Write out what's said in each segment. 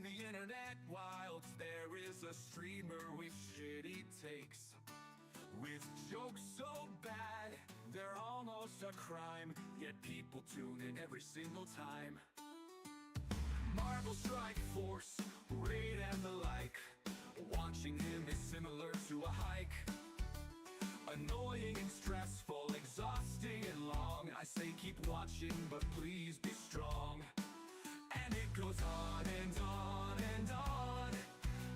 the internet wilds, there is a streamer with shitty takes, with jokes so bad, they're almost a crime, yet people tune in every single time. Marvel Strike Force, Raid and the like, watching him is similar to a hike. Annoying and stressful, exhausting and long, I say keep watching, but please be strong. And it goes on and on and on,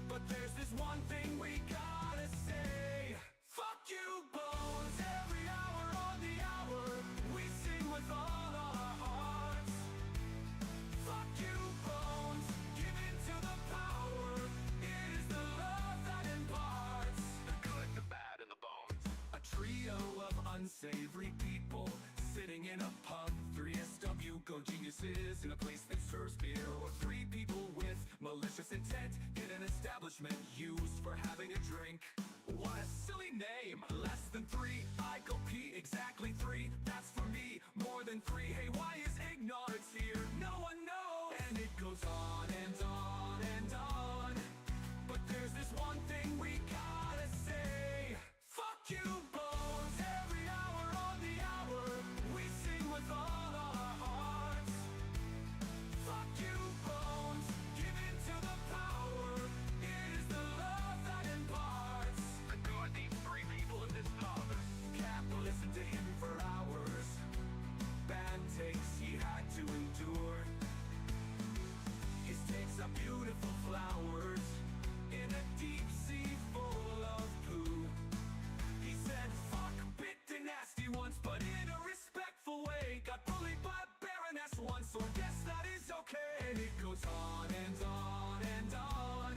but there's this one thing we gotta say. Fuck you, Bones, every hour on the hour, we sing with all our hearts. Fuck you, Bones, give in to the power, it is the love that imparts the good, the bad, and the bones. A trio of unsavory people sitting in a pub, 3 SW go geniuses in a place that serves beer, or 3 people with malicious intent in an establishment used for having a drink. What a silly name, less than 3, I go pee, exactly 3, that's for me, more than 3, hey why is ignorance here, no one knows. And it goes on and on and on, but there's this one thing we gotta say. Fuck you, Bones, every hour on the hour, we sing with all our hearts. Fuck you, Bones, give in to the power, it is the love that imparts the good. These 3 people in this pub can't listen to him for hours, bad takes he had to endure. His takes are beautiful flowers in a deep sea full of poo. He said fuck bit and nasty once, but in a respectful way. Got bullied by a baroness once, so I guess that is okay. And it goes on and on and on,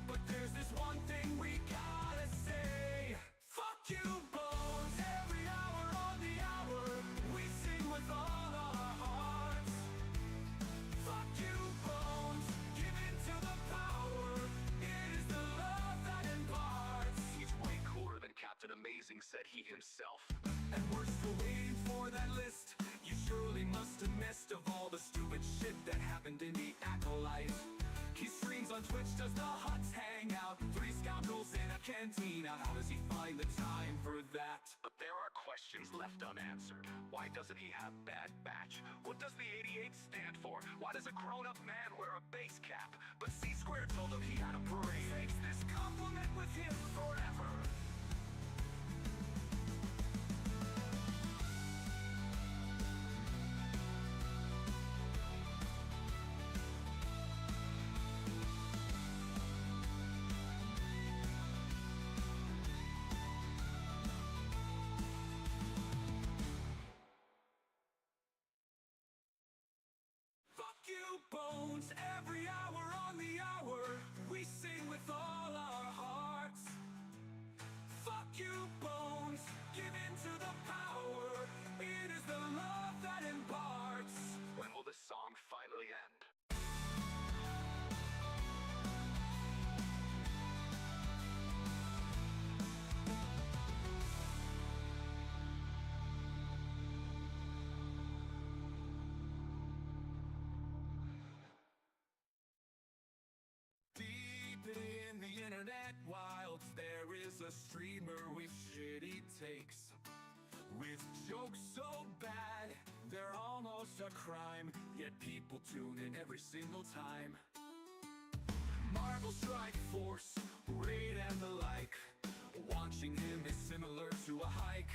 but there's this one thing we gotta say. Fuck you, Bones, every hour on the hour, we sing with all our hearts. Fuck you, Bones, give in to the power, it is the love that imparts. He's way cooler than Captain Amazing, said he himself. And we're still waiting for that list. You surely must have missed of all the stupid shit that happened in the Acolyte. He streams on Twitch, does the huts hang out, 3 scoundrels in a cantina, how does he find the time for that? But there are questions left unanswered. Why doesn't he have bad batch? What does the 88 stand for? Why does a grown-up man wear a base cap? But C-Square told him he had a brain. Takes this compliment with him forever. Fuck you, Bones, every hour on the hour, we sing with all our hearts. Fuck you, Bones, give in to the power, it is the love that imparts. When will this song finally end? In the internet wilds, there is a streamer with shitty takes, with jokes so bad, they're almost a crime, yet people tune in every single time. Marvel Strike Force, Raid and the like, watching him is similar to a hike.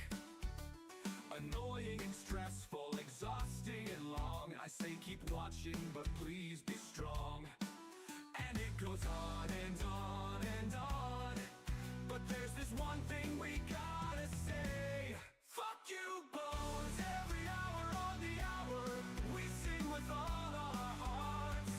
Annoying and stressful, exhausting and long, I say keep watching, but please be strong. And it goes on and on and on, but there's this one thing we gotta say. Fuck you, Bones, every hour on the hour, we sing with all our hearts.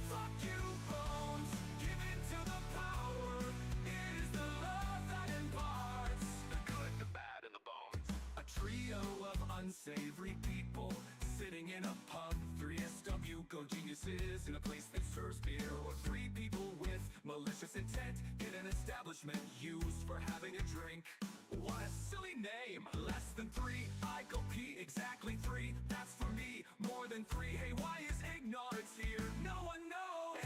Fuck you, Bones, give in to the power, it is the love that imparts the good, the bad, and the bones. A trio of unsavory people sitting in a pub, 3 SW go geniuses in a place that serves beer, or 3 people with malicious intent in an establishment used for having a drink. What a silly name, less than 3, I go pee, exactly 3, that's for me, more than 3, hey why is ignorance here, no one knows.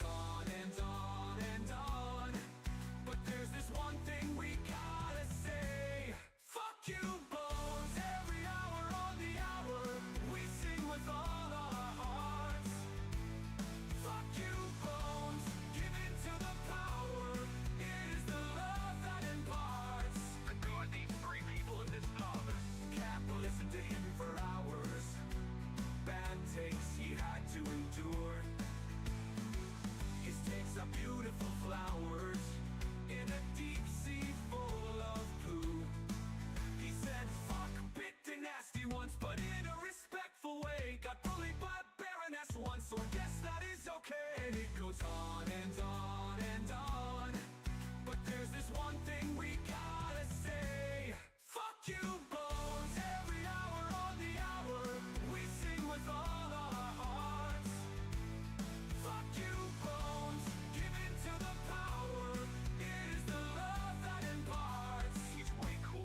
on and on and on. But there's this one thing we gotta say. Fuck you, bones. Every hour on the hour, we sing with all our hearts. Fuck you, bones. Give in to the power. It is the love that imparts. The God needs three people in this pub. Can't listen to him for hours. Bad takes he had to endure. His takes are beautiful flowers in a deep sea full of poo. He said fuck bit nasty once, but in a respectful way. Got bullied by a baroness once, so I guess that is okay. And it goes on and on and on. But there's this one thing we gotta say. Fuck you, bones. Every hour on the hour, we sing with all our hearts. Fuck you, bones. Give in to the power. It is the love that imparts. He's way cool.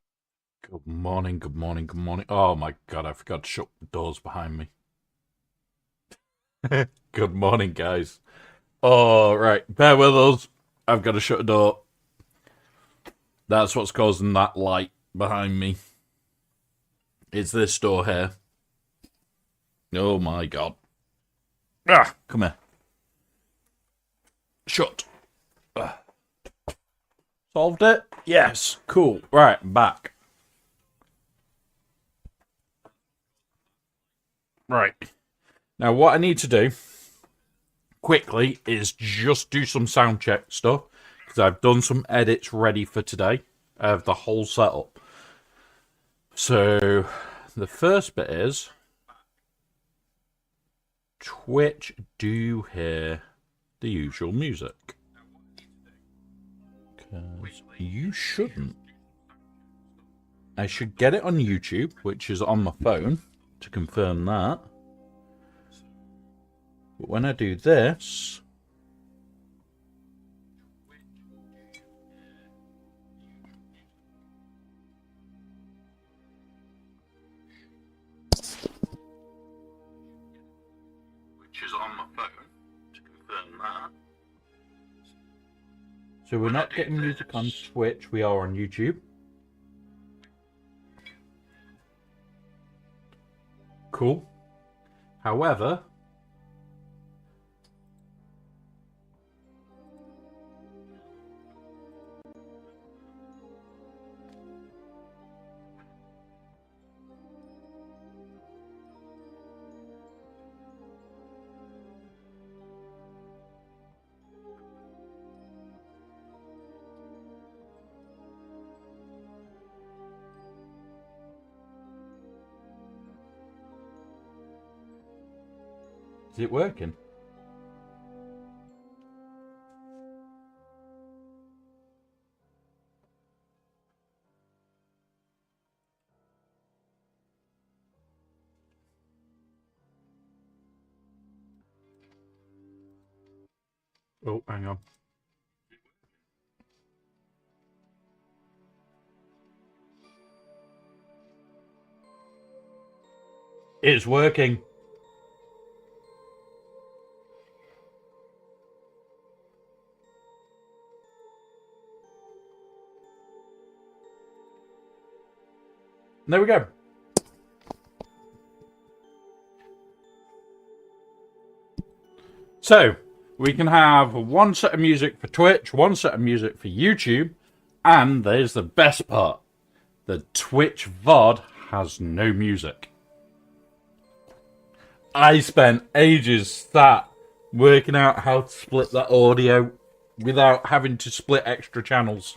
Good morning, good morning, good morning. Oh my god, I forgot to shut the doors behind me. Good morning, guys. Oh, right, bear with us. I've got to shut a door. That's what's causing that light behind me. It's this door here. Oh my god. Ah, come here. Shut. Solved it? Yes, cool. Right, back. Right. Now, what I need to do quickly is just do some sound check stuff, because I've done some edits ready for today of the whole setup. So, the first bit is Twitch do hear the usual music. Because you shouldn't. I should get it on YouTube, which is on my phone, to confirm that. But when I do this, which is on my phone, to confirm that. So we're not getting music on Twitch, we are on YouTube. Cool. However, is it working? Oh, hang on. It's working. There we go. So, we can have one set of music for Twitch, one set of music for YouTube, and there's the best part. The Twitch VOD has no music. I spent ages sat working out how to split that audio without having to split extra channels.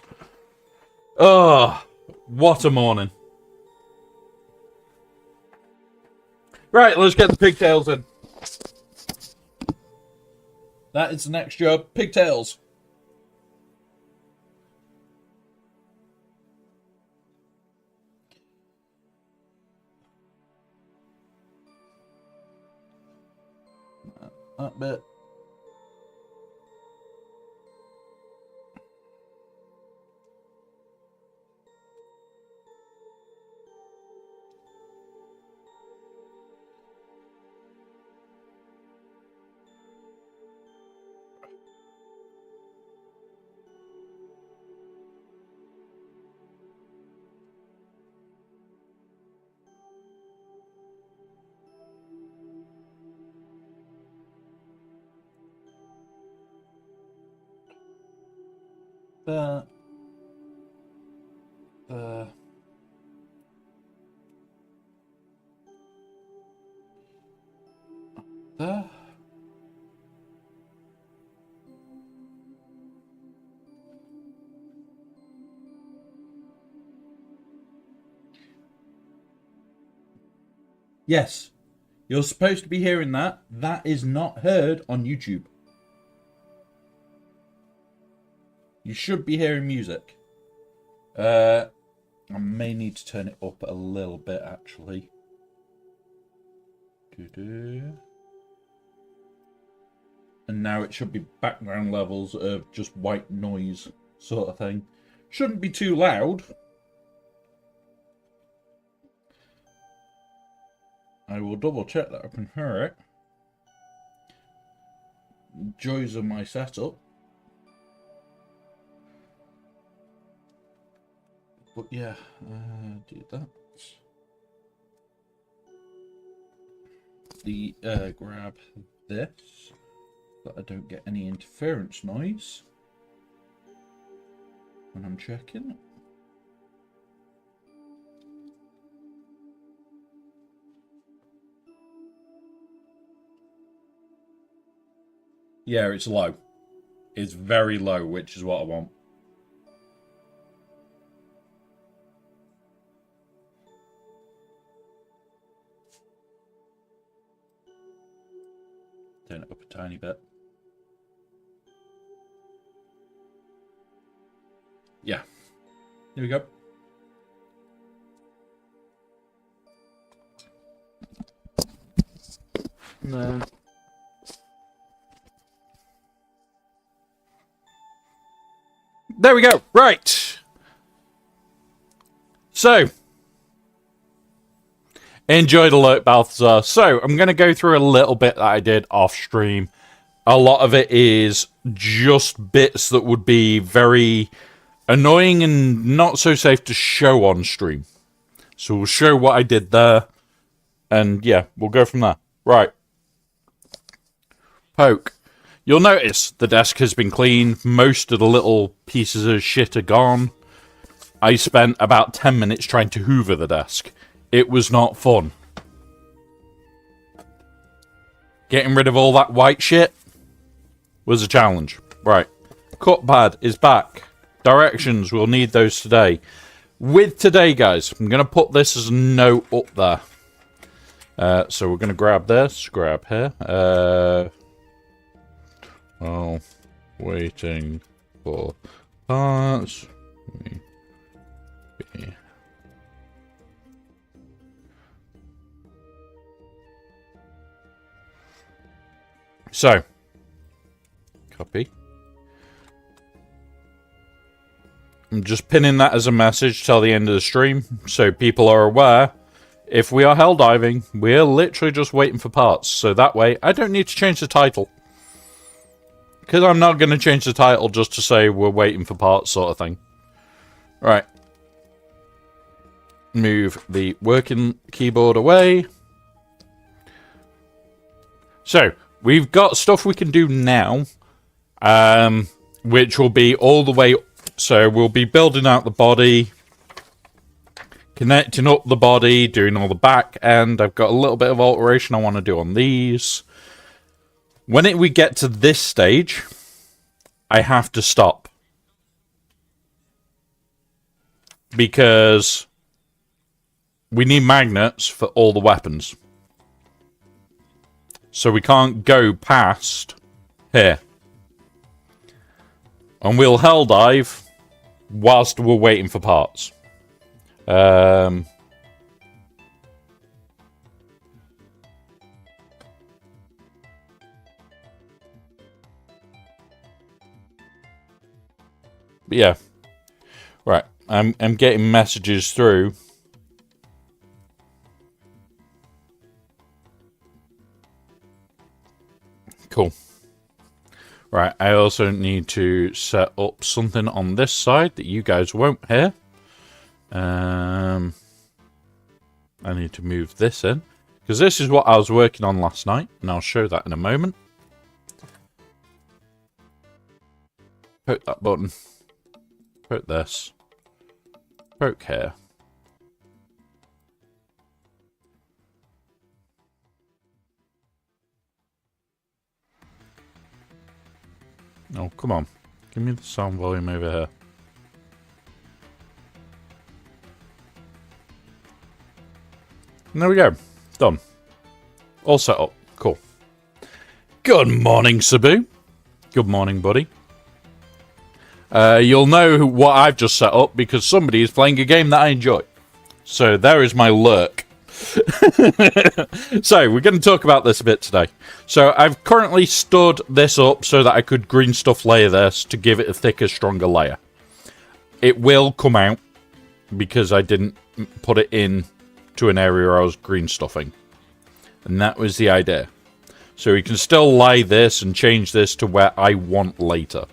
Oh, what a morning. Right, let's get the pigtails in. That is the next job, pigtails. That bit. there. There. Yes, you're supposed to be hearing that. That is not heard on YouTube. You should be hearing music. I may need to turn it up a little bit, actually. And now it should be background levels of just white noise sort of thing. Shouldn't be too loud. I will double check that I can hear it. Joys of my setup. But yeah, do that. Grab this, so I don't get any interference noise when I'm checking. Yeah, it's low. It's very low, which is what I want. Turn it up a tiny bit. Yeah. Here we go. No. There we go. Right. So, enjoyed a lot, Balthazar. So, I'm going to go through a little bit that I did off stream. A lot of it is just bits that would be very annoying and not so safe to show on stream. So, we'll show what I did there. And yeah, we'll go from there. Right. Poke. You'll notice the desk has been cleaned. Most of the little pieces of shit are gone. I spent about 10 minutes trying to hoover the desk. It was not fun. Getting rid of all that white shit was a challenge. Right. Cut pad is back. Directions, we'll need those today. With today, guys, I'm going to put this as a note up there. So we're going to grab this. Grab here. Oh, waiting for parts. So, copy. I'm just pinning that as a message till the end of the stream, so people are aware. If we are hell diving, we're literally just waiting for parts. So that way, I don't need to change the title. Because I'm not going to change the title just to say we're waiting for parts sort of thing. Right. Move the working keyboard away. So, we've got stuff we can do now. Which will be all the way... So, we'll be building out the body. Connecting up the body. Doing all the back end. I've got a little bit of alteration I want to do on these. When we get to this stage, I have to stop. Because we need magnets for all the weapons. So we can't go past here. And we'll hell dive whilst we're waiting for parts. Yeah. Right. I'm getting messages through. Cool. Right. I also need to set up something on this side that you guys won't hear. I need to move this in. Because this is what I was working on last night. And I'll show that in a moment. Poke that button. Poke this. Poke here. Oh, come on. Give me the sound volume over here. And there we go. Done. All set up. Cool. Good morning, Sabu. Good morning, buddy. You'll know what I've just set up because somebody is playing a game that I enjoy. So there is my lurk. So we're going to talk about this a bit today. So I've currently stood this up so that I could green stuff layer this to give it a thicker, stronger layer. It will come out because I didn't put it in to an area where I was green stuffing. And that was the idea. So we can still lay this and change this to where I want later.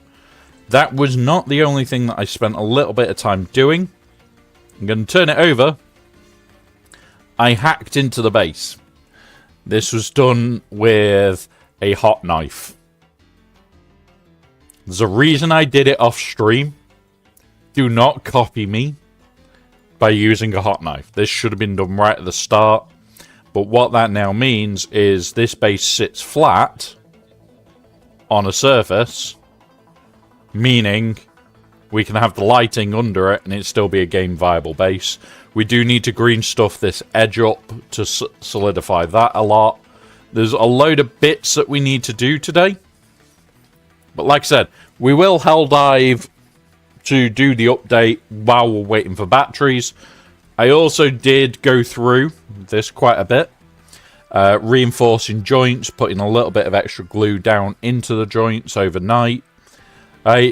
That was not the only thing that I spent a little bit of time doing. I'm going to turn it over. I hacked into the base. This was done with a hot knife. There's a reason I did it off stream. Do not copy me by using a hot knife. This should have been done right at the start. But what that now means is this base sits flat on a surface, meaning we can have the lighting under it and it still be a game viable base. We do need to green stuff this edge up to solidify that a lot. There's a load of bits that we need to do today. But like I said, we will hell dive to do the update while we're waiting for batteries. I also did go through this quite a bit. Reinforcing joints, putting a little bit of extra glue down into the joints overnight.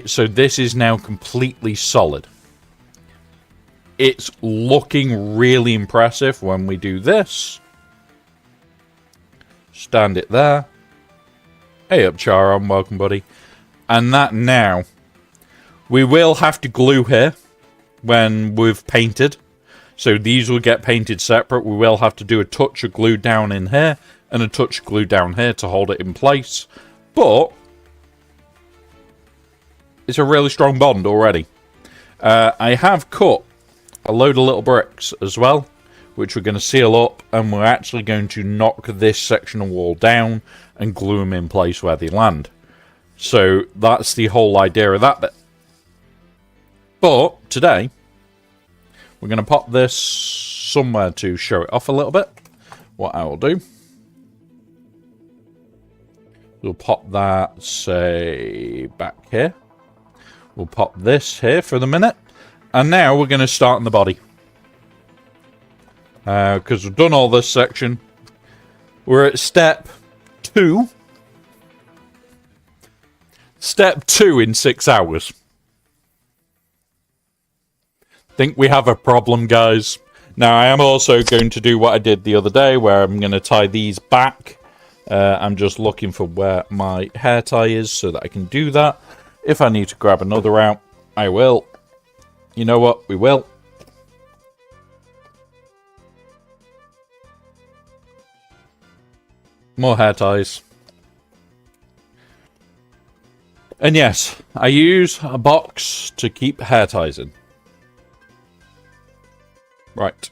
So this is now completely solid. It's looking really impressive when we do this. Stand it there. Hey up, Charon. Welcome, buddy. And that now. We will have to glue here when we've painted. So these will get painted separate. We will have to do a touch of glue down in here and a touch of glue down here to hold it in place. But it's a really strong bond already. I have cut a load of little bricks as well, which we're going to seal up, and we're actually going to knock this section of wall down and glue them in place where they land. So that's the whole idea of that bit. But today, we're going to pop this somewhere to show it off a little bit. What I will do, we'll pop that, say, back here. We'll pop this here for the minute. And now we're going to start on the body. Because we've done all this section. We're at step 2. Step 2 in 6 hours. Think we have a problem, guys. Now, I am also going to do what I did the other day, where I'm going to tie these back. I'm just looking for where my hair tie is so that I can do that. If I need to grab another out, I will. You know what? We will. More hair ties. And yes, I use a box to keep hair ties in. Right.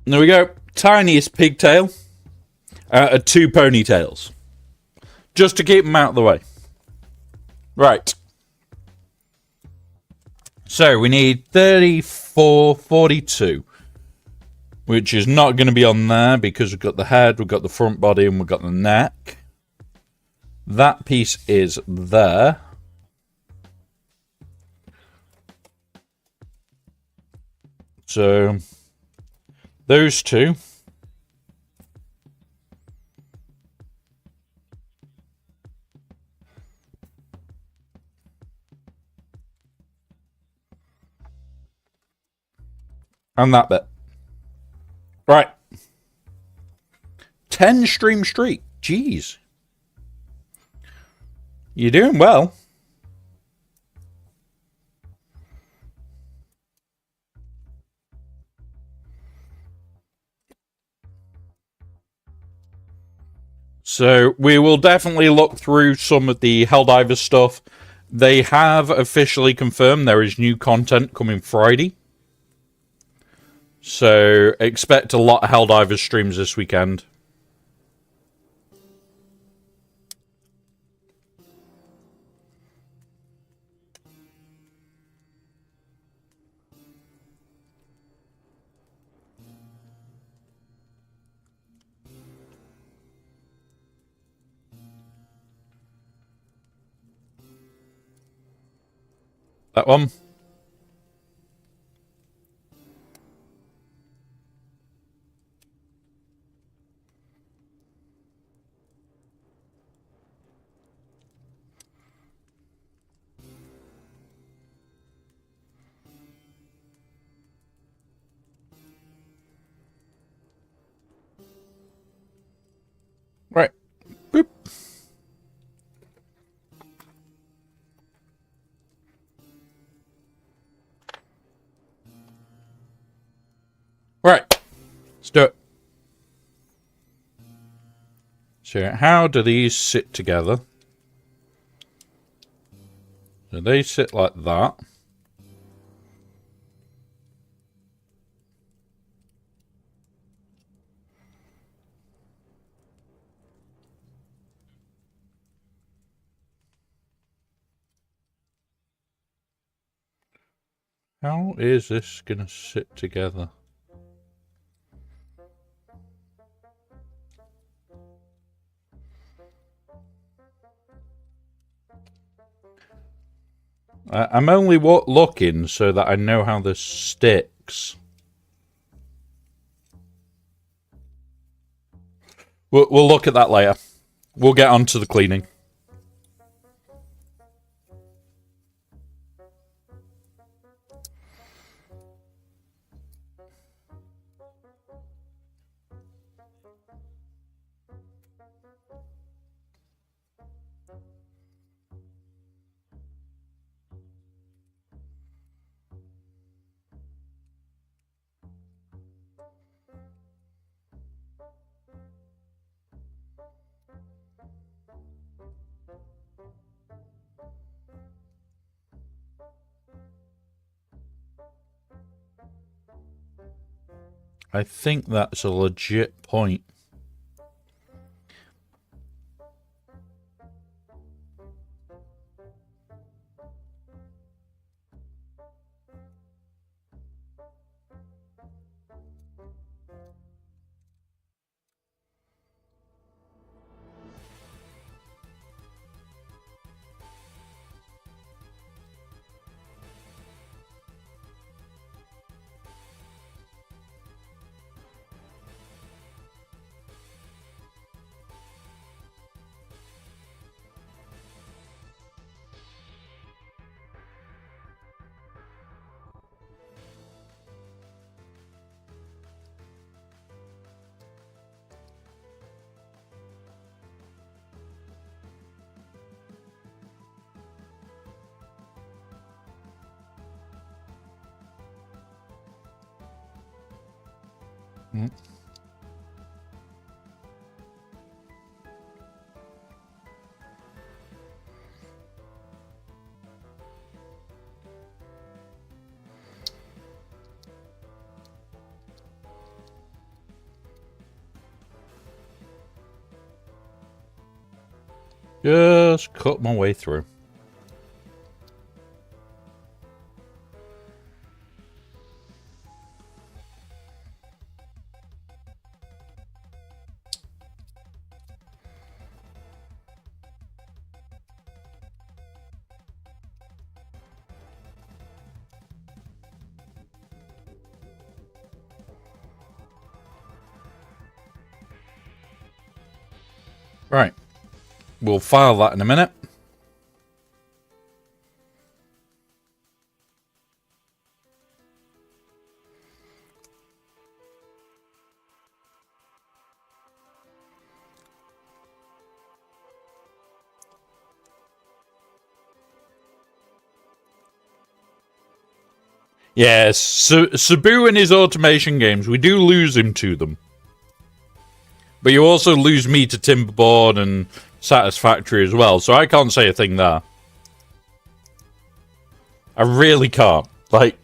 There we go. Tiniest pigtail out of 2 ponytails. Just to keep them out of the way. Right. So we need 3442. Which is not going to be on there because we've got the head, we've got the front body, and we've got the neck. That piece is there. So those two. And that bit. Right. 10 stream streak. Jeez. You're doing well. So we will definitely look through some of the Helldivers stuff. They have officially confirmed there is new content coming Friday. So expect a lot of Helldivers streams this weekend. That one. Right. Boop. Right. Let's do it. So how do these sit together? So they sit like that. How is this going to sit together? I'm only looking so that I know how this sticks. We'll look at that later. We'll get on to the cleaning. I think that's a legit point. Just cut my way through. Right. We'll file that in a minute. Yes, Sabu and his automation games, we do lose him to them. But you also lose me to Timberborn and Satisfactory as well, so I can't say a thing there. I really can't. Like...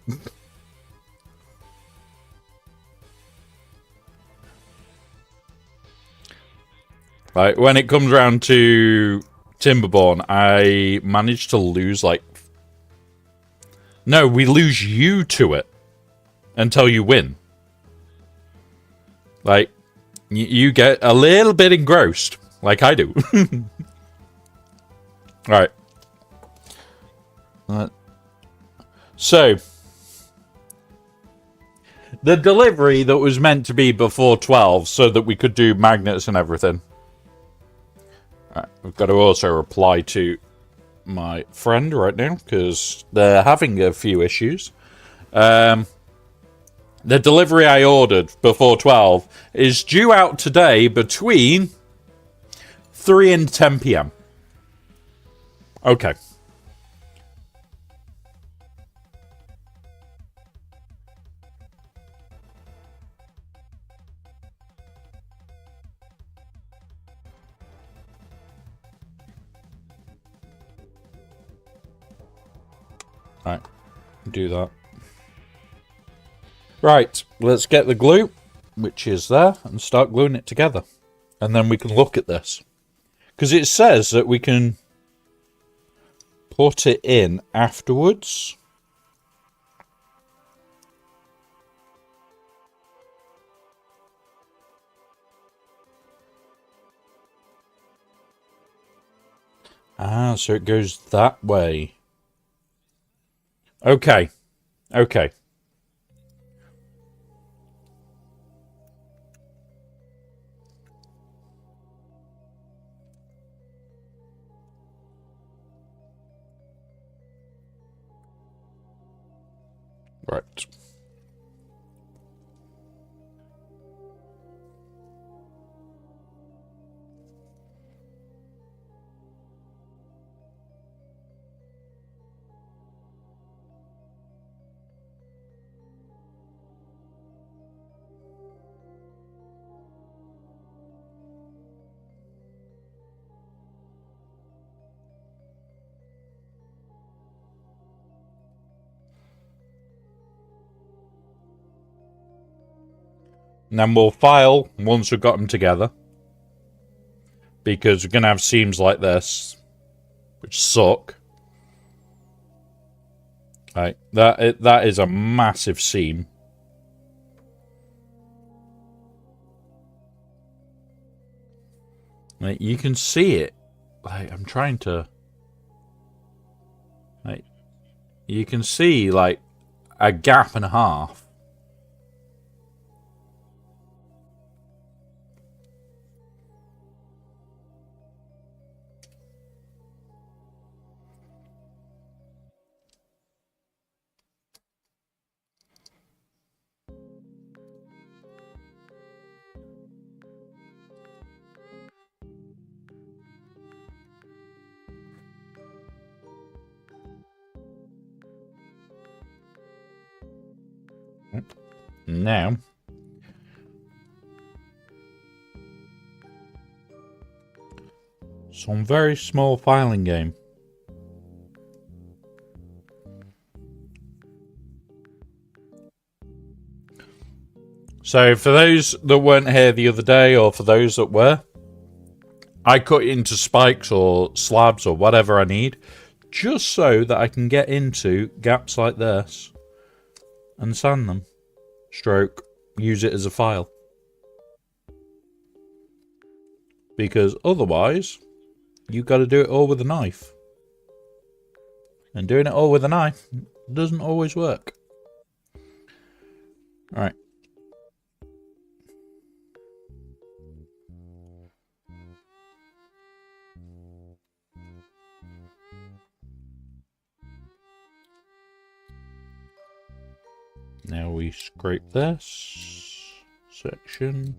Right, when it comes around to Timberborn, I managed to lose, like... No, we lose you to it until you win. Like, you get a little bit engrossed, like I do. Right. So, the delivery that was meant to be before 12 so that we could do magnets and everything. Right, we've got to also reply to my friend right now because they're having a few issues. The delivery I ordered before 12 is due out today between 3 and 10 p.m. Okay. Right, do that. Right, let's get the glue, which is there, and start gluing it together. And then we can look at this. Because it says that we can put it in afterwards. Ah, so it goes that way. Okay. Okay. Right. And then we'll file once we've got them together. Because we're going to have seams like this, which suck. Right, that is a massive seam. Like, you can see it. Like, I'm trying to... Like, you can see, like, a gap and a half. Now, some very small filing game. So for those that weren't here the other day, or for those that were, I cut it into spikes or slabs or whatever I need, just so that I can get into gaps like this and sand them. Stroke, use it as a file. Because otherwise, you've got to do it all with a knife. And doing it all with a knife doesn't always work. Alright. Now we scrape this section.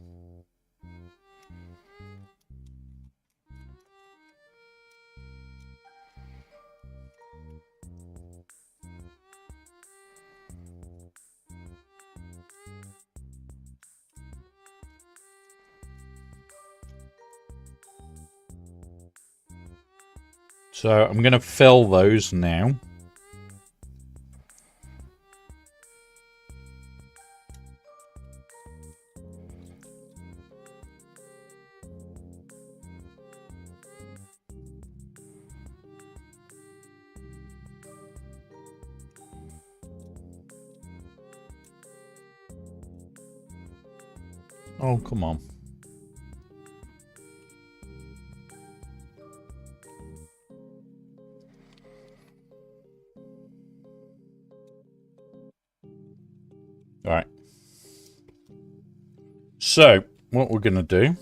So I'm going to fill those now. Oh, come on. All right. So, what we're going to do...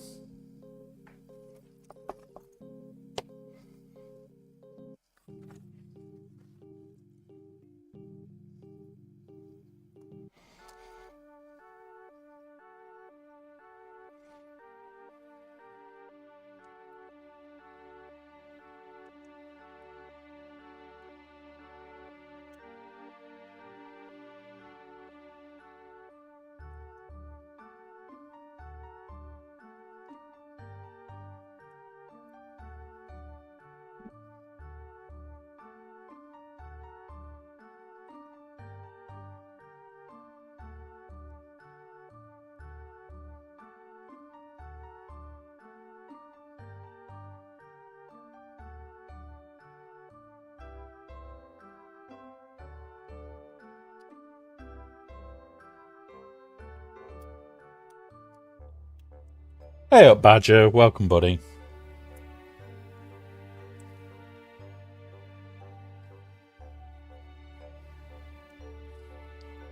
Hey up, Badger. Welcome, buddy.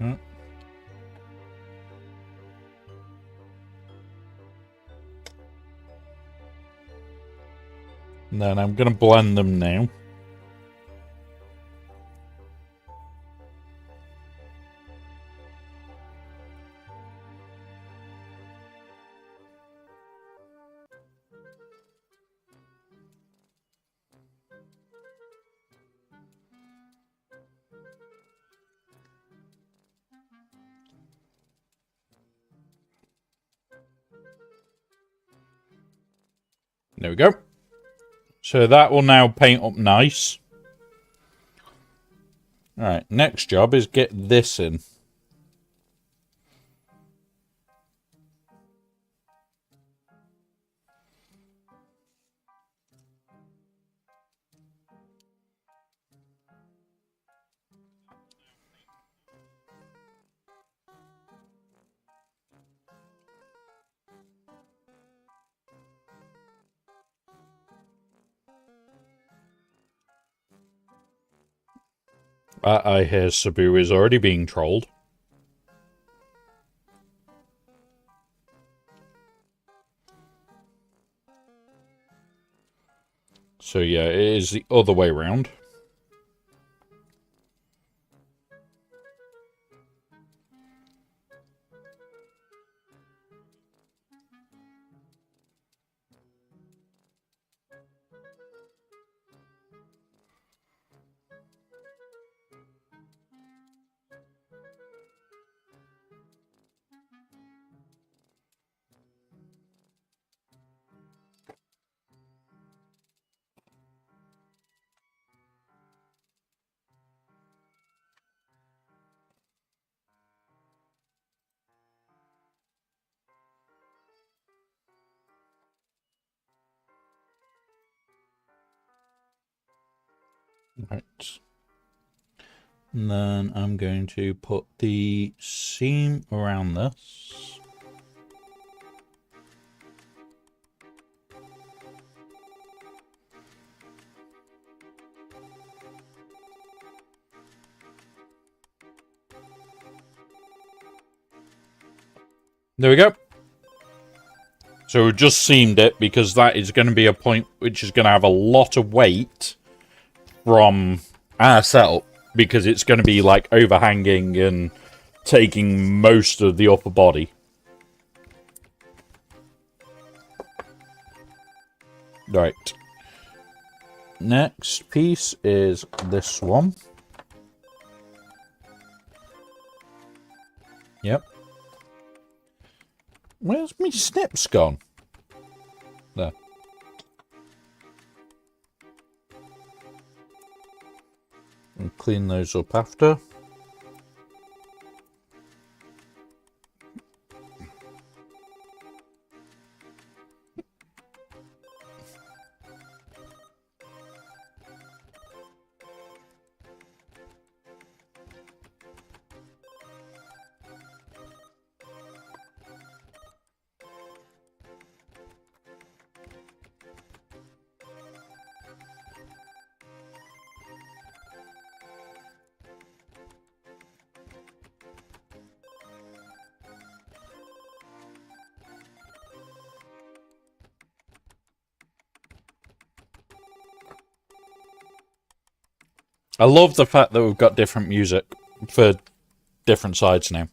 And then I'm going to blend them now. There we go. So that will now paint up nice. Alright, next job is get this in. I hear Sabu is already being trolled. So yeah, it is the other way around. Right. And then I'm going to put the seam around this. There we go. So we just seamed it because that is going to be a point which is going to have a lot of weight from our setup, because it's going to be like overhanging and taking most of the upper body. Right. Next piece is this one. Yep. Where's me snips gone? There. clean those up after. I love the fact that we've got different music for different sides now.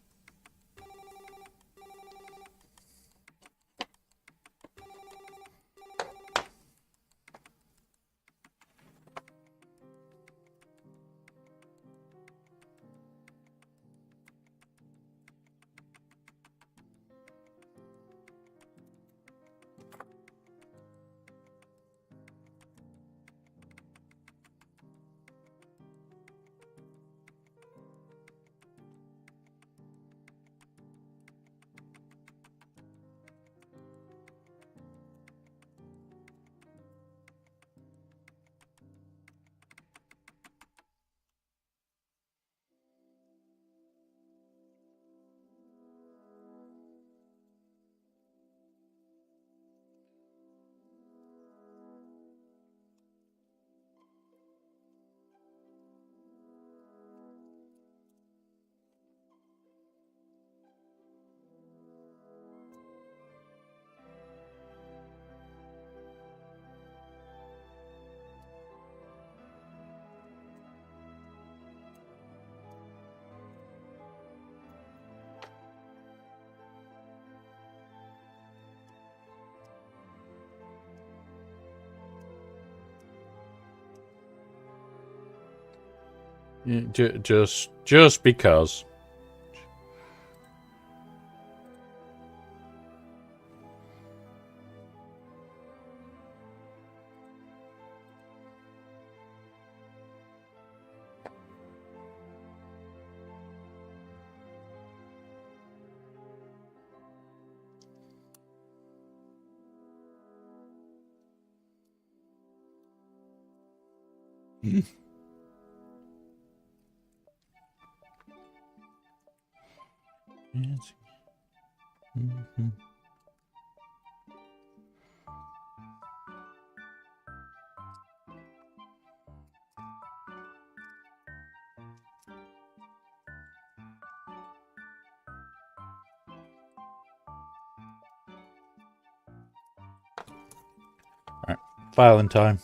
Yeah, just because. Yes. Mm-hmm. Alright, filing time.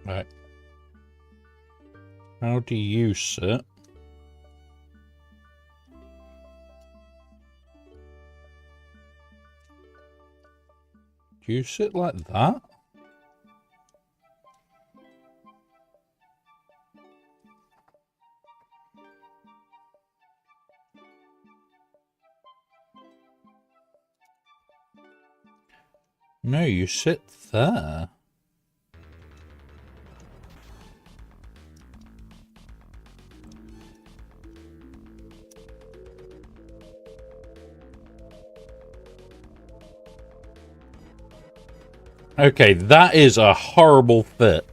Right. How do you sit? Do you sit like that? No, you sit there. Okay, that is a horrible fit.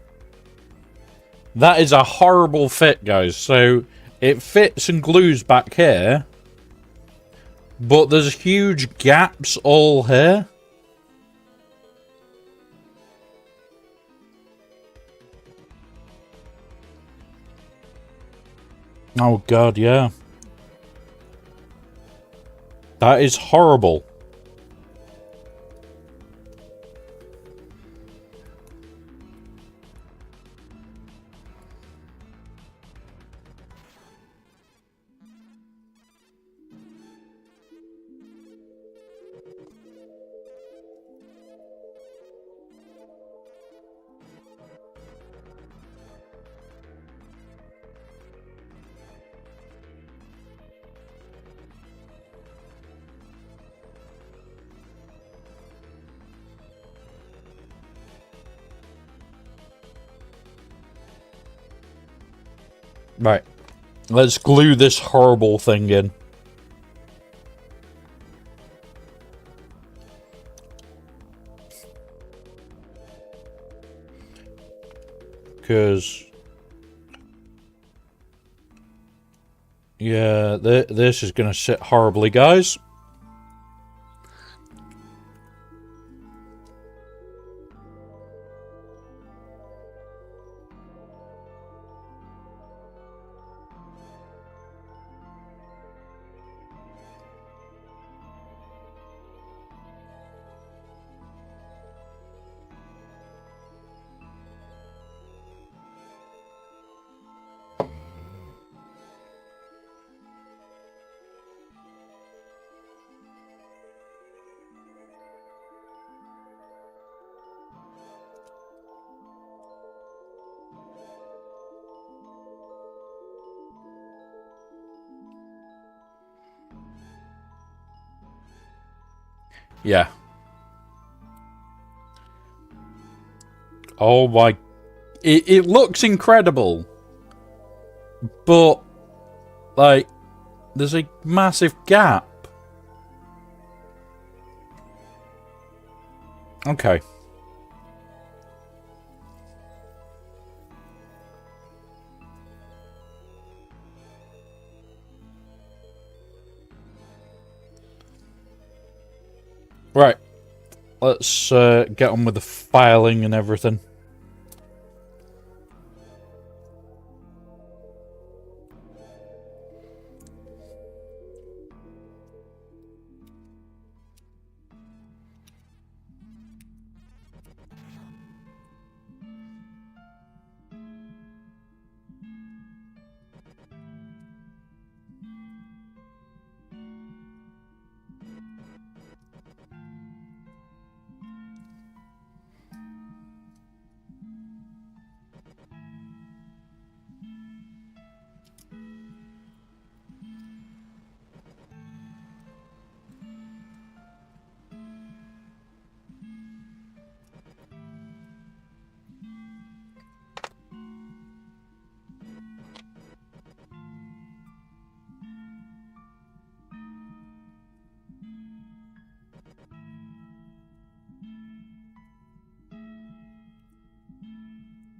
That is a horrible fit, guys. So, it fits and glues back here. But there's huge gaps all here. Oh god, yeah. That is horrible. Right. Let's glue this horrible thing in. Because... yeah, this is going to sit horribly, guys. Yeah. Oh my... It looks incredible. But, like, there's a massive gap. Okay. Right. Let's get on with the filing and everything.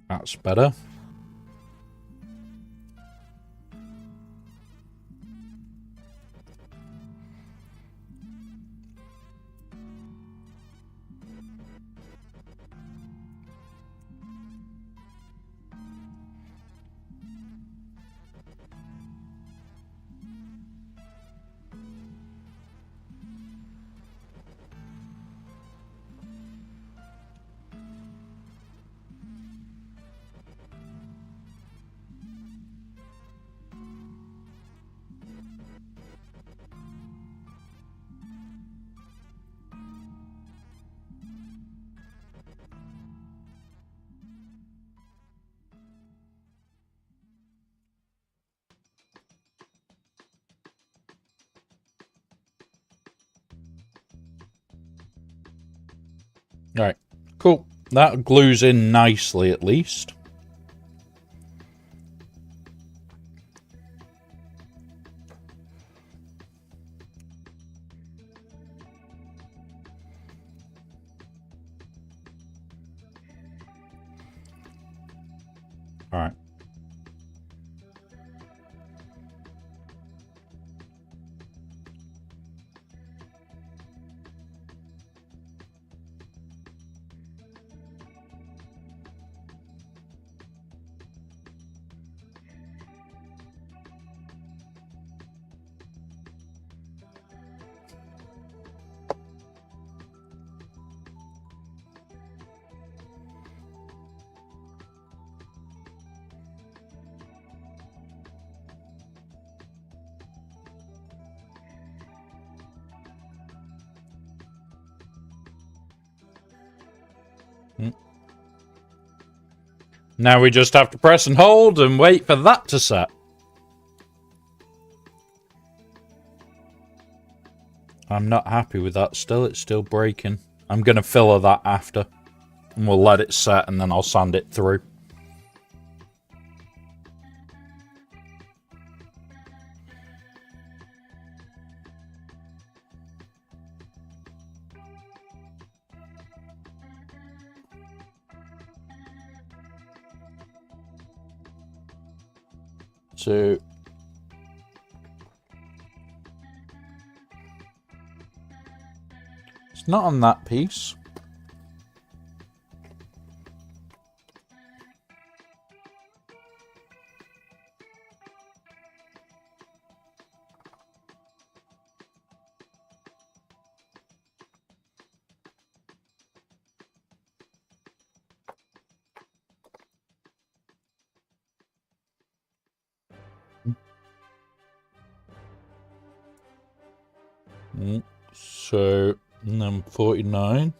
That's better. Right. Cool. That glues in nicely, at least. All right. Now we just have to press and hold and wait for that to set. I'm not happy with that still. It's still breaking. I'm going to filler that after. And we'll let it set and then I'll sand it through. So it's not on that piece. So, I'm 49.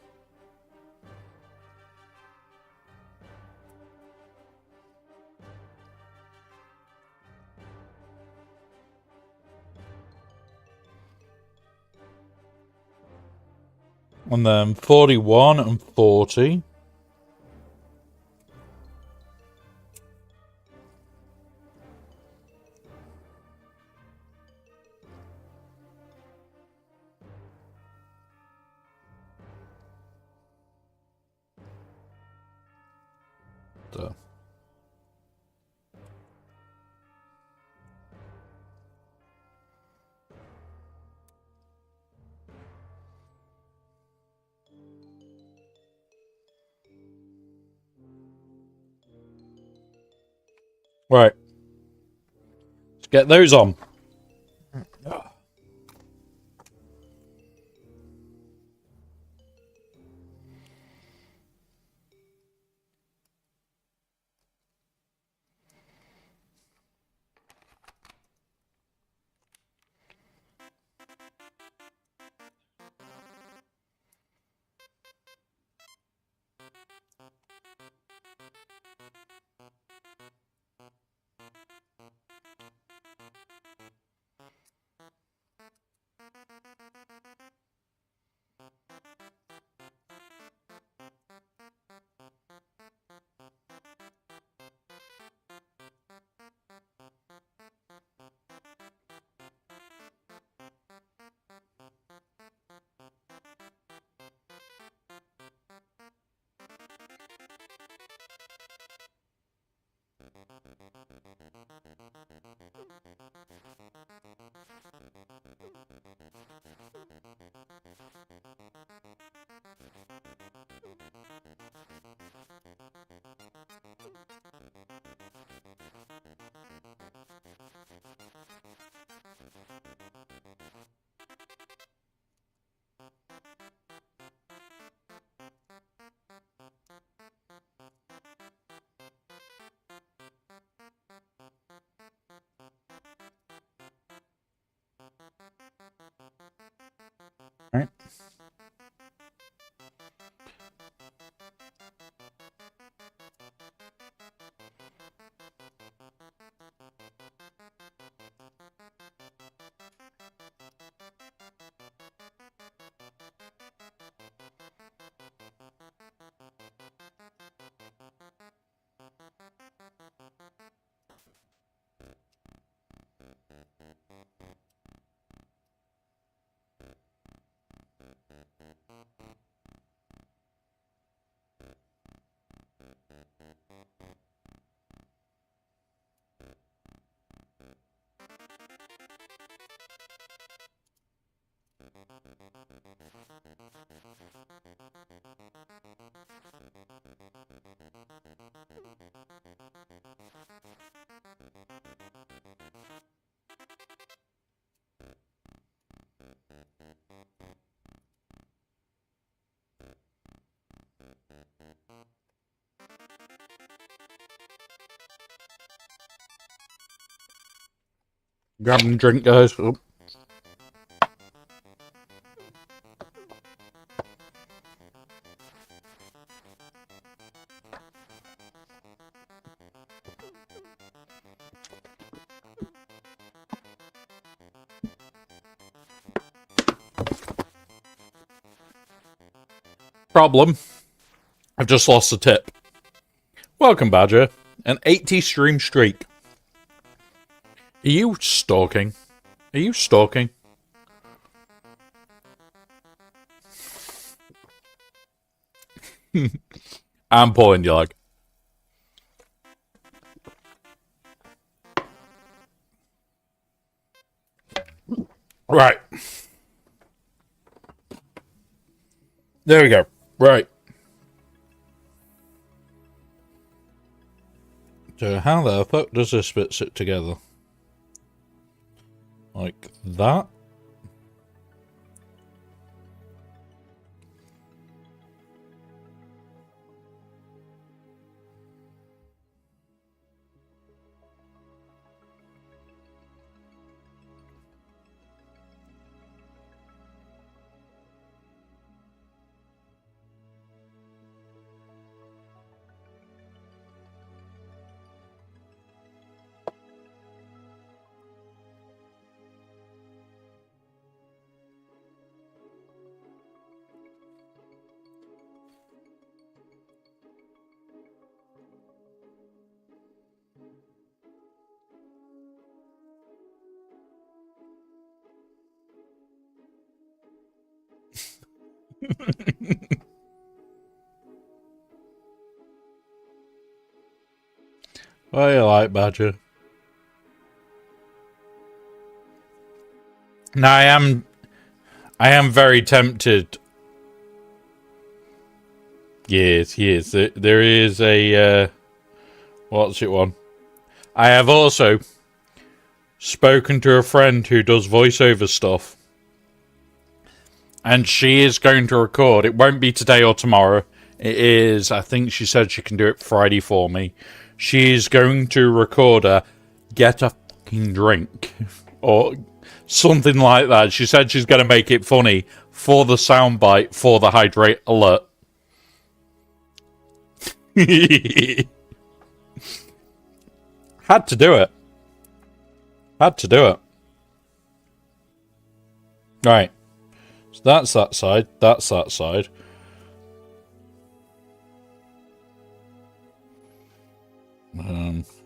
And then 41 and 40. There. Right. Let's get those on. Right. Grabbing a drink, guys. Oh. Problem. I've just lost a tip. Welcome, Badger. An 80 stream streak. Are you stalking? Are you stalking? I'm pulling your leg. Right. There we go. Right. So how the fuck does this bit sit together? Like that? What do you like, Badger? Now I am very tempted. Yes, yes. There is a what's it one? I have also spoken to a friend who does voiceover stuff, and she is going to record. It won't be today or tomorrow. It is. I think she said she can do it Friday for me. She's going to record a get a fucking drink or something like that. She said she's going to make it funny for the soundbite for the hydrate alert. Had to do it. Had to do it. Right. So that's that side. That's that side.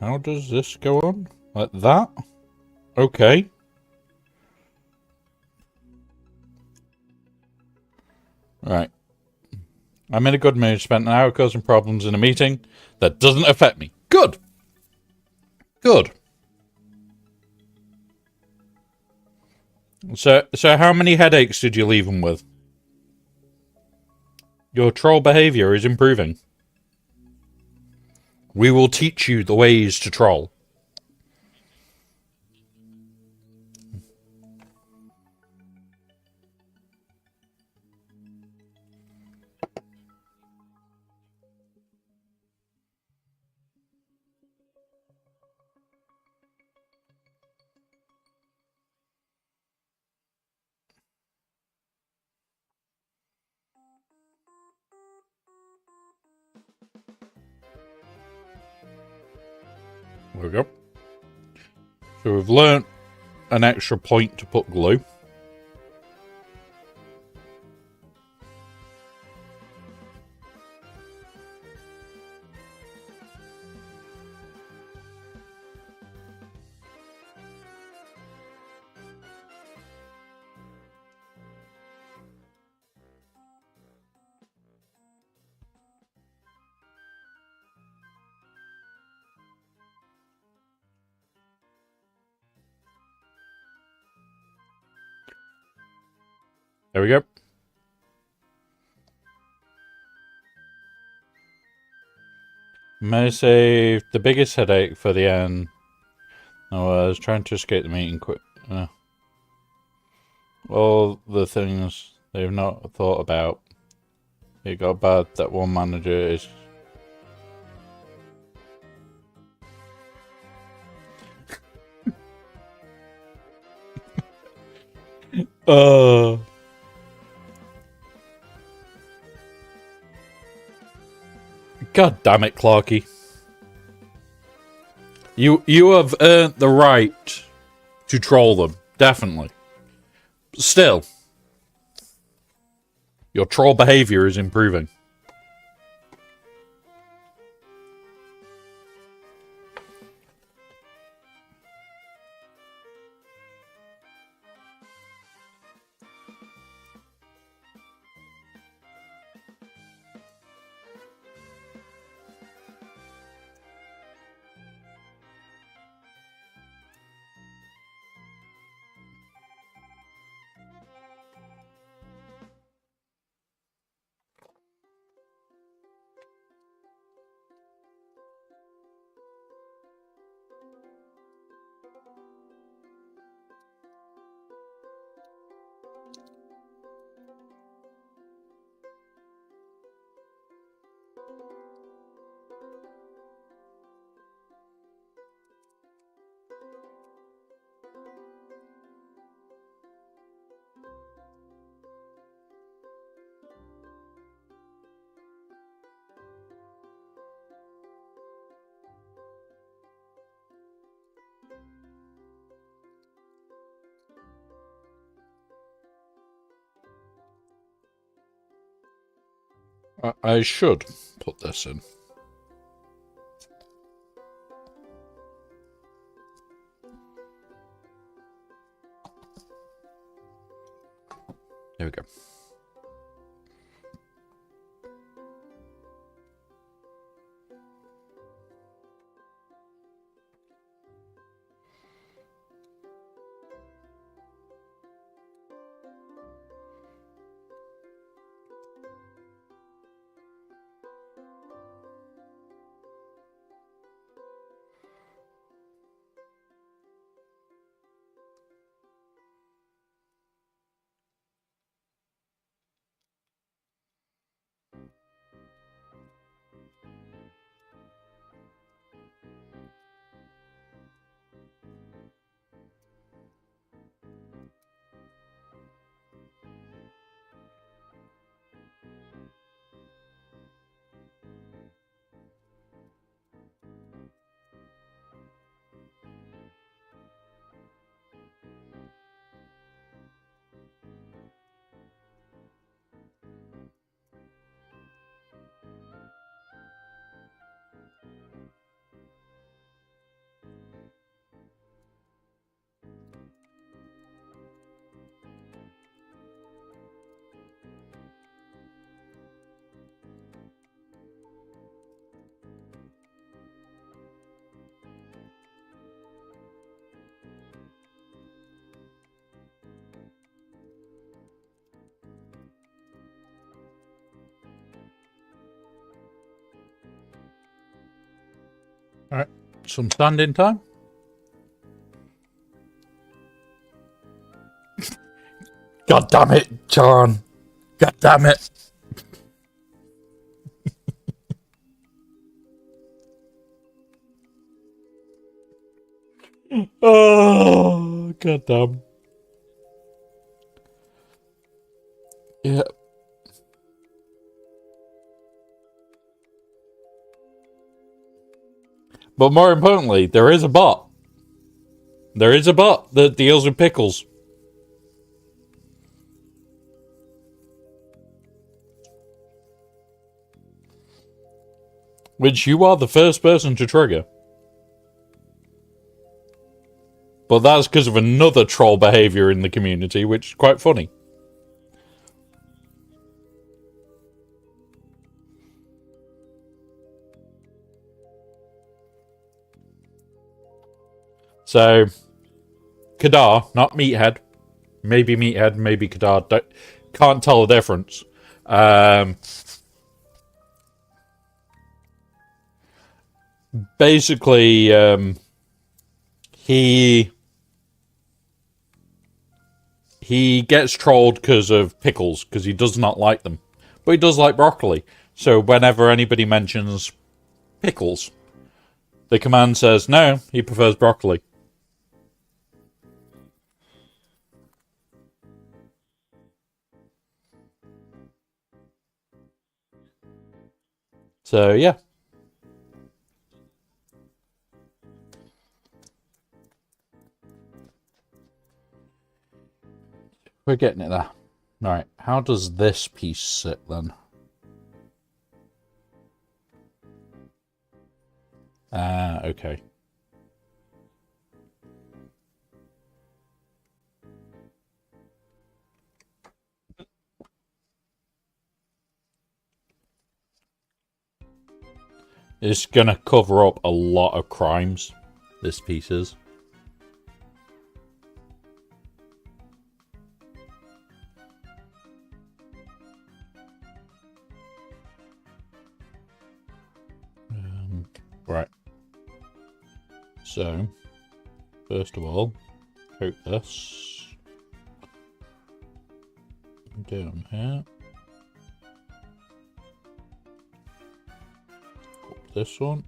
How does this go on? Like that? Okay. Right. I'm in a good mood. Spent an hour causing problems in a meeting. That doesn't affect me. Good. Good. So how many headaches did you leave him with? Your troll behavior is improving. We will teach you the ways to troll. There we go. So we've learnt an extra point to put glue. There we go. May save the biggest headache for the end. Oh, I was trying to escape the meeting quick. All the things they've not thought about. It got bad that one manager is... God damn it, Clarky. You have earned the right to troll them, definitely. But still, your troll behavior is improving. I should put this in. There we go. All right, some standing time. God damn it, John. God damn it. Oh, god damn. Yeah. But more importantly, there is a bot. There is a bot that deals with pickles. Which you are the first person to trigger. But that's because of another troll behaviour in the community, which is quite funny. So, Kadar, not Meathead. Maybe Meathead, maybe Kadar. Can't tell the difference. Basically, he gets trolled because of pickles, because he does not like them. But he does like broccoli. So whenever anybody mentions pickles, the command says no, he prefers broccoli. So yeah. We're getting it there. Alright, how does this piece sit then? Okay. It's gonna cover up a lot of crimes, this piece is. Right. So, first of all, coat this down here. Up this one.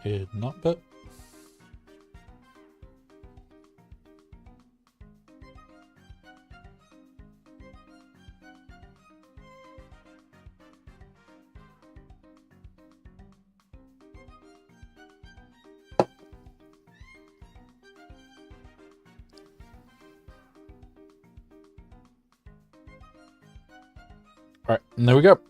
In that bit. Right, and there we go.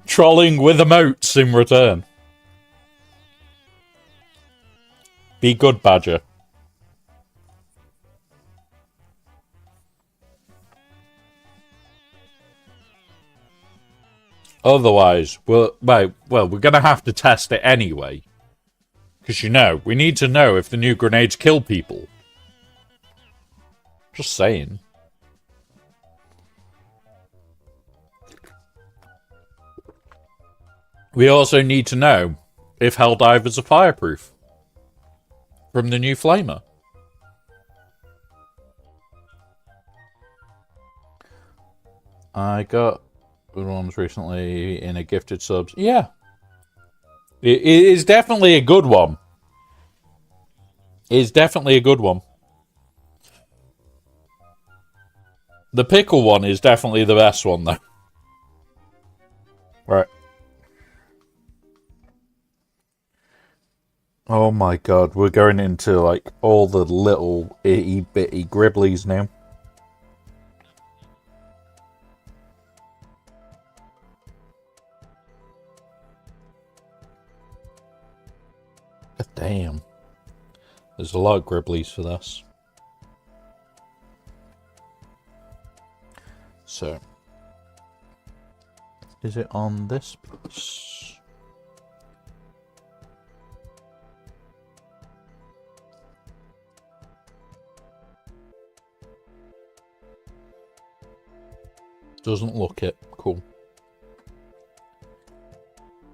Trolling with emotes in return. Be good, Badger. Otherwise, we're going to have to test it anyway. Because, we need to know if the new grenades kill people. Just saying. We also need to know if Helldivers are fireproof from the new flamer. I got good ones recently in a gifted subs. Yeah. It is definitely a good one. It's definitely a good one. The pickle one is definitely the best one, though. Right. Oh my god, we're going into, like, all the little itty-bitty gribblies now. Damn. There's a lot of gribblies for this. So. Is it on this piece? Doesn't look it. Cool.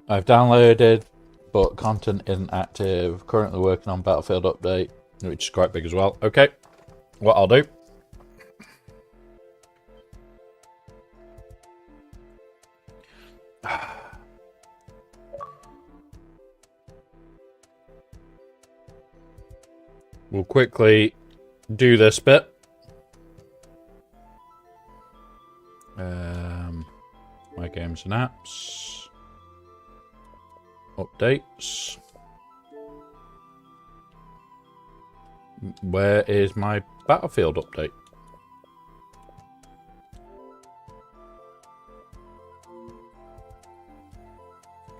I've downloaded, but content isn't active. Currently working on Battlefield update, which is quite big as well. Okay. What I'll do. We'll quickly do this bit. My games and apps. Updates. Where is my Battlefield update?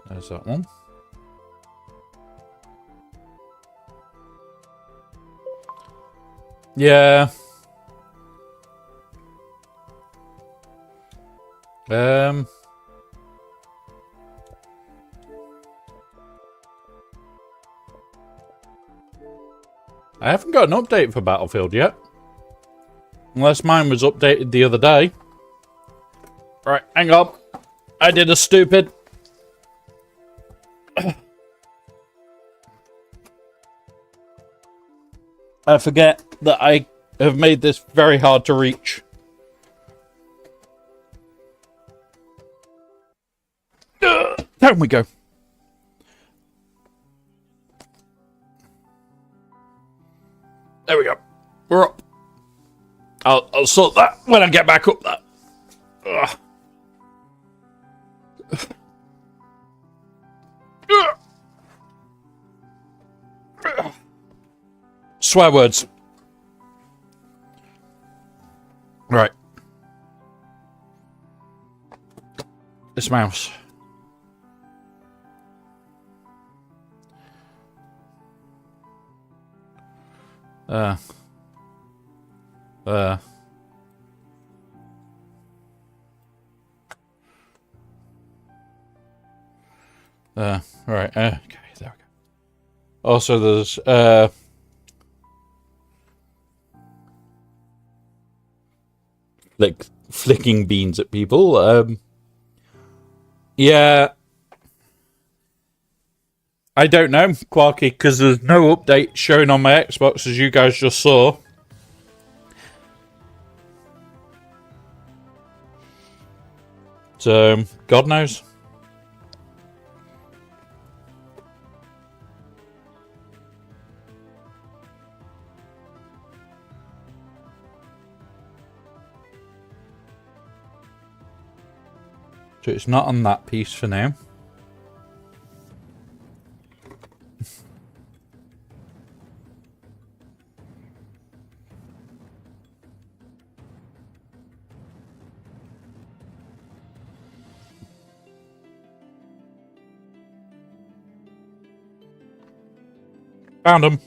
There's that one. Yeah. I haven't got an update for Battlefield yet. Unless mine was updated the other day. Right, hang on. I did a stupid. I forget that I have made this very hard to reach. Down we go. There we go. We're up. I'll sort that when I get back up there. Ugh. Swear words. Right. This mouse. Right, okay, there we go. Also, there's, like, flicking beans at people, yeah. I don't know, Quarky, because there's no update showing on my Xbox, as you guys just saw. So, God knows. So it's not on that piece for now. Found them.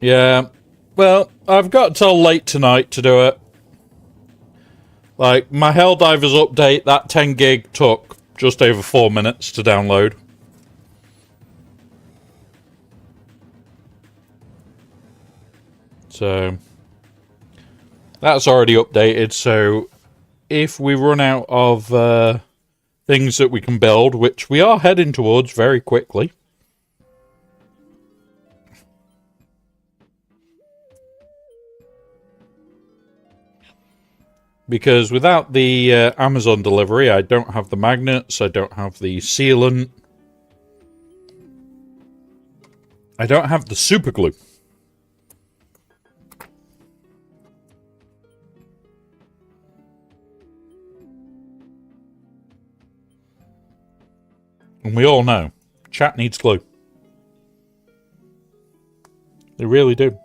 Yeah. Well, I've got till late tonight to do it. Like, my Helldivers update, that 10 gig took just over 4 minutes to download. So, that's already updated, so if we run out of things that we can build, which we are heading towards very quickly, because without the Amazon delivery, I don't have the magnets, I don't have the sealant, I don't have the super glue. And we all know, chat needs glue. They really do.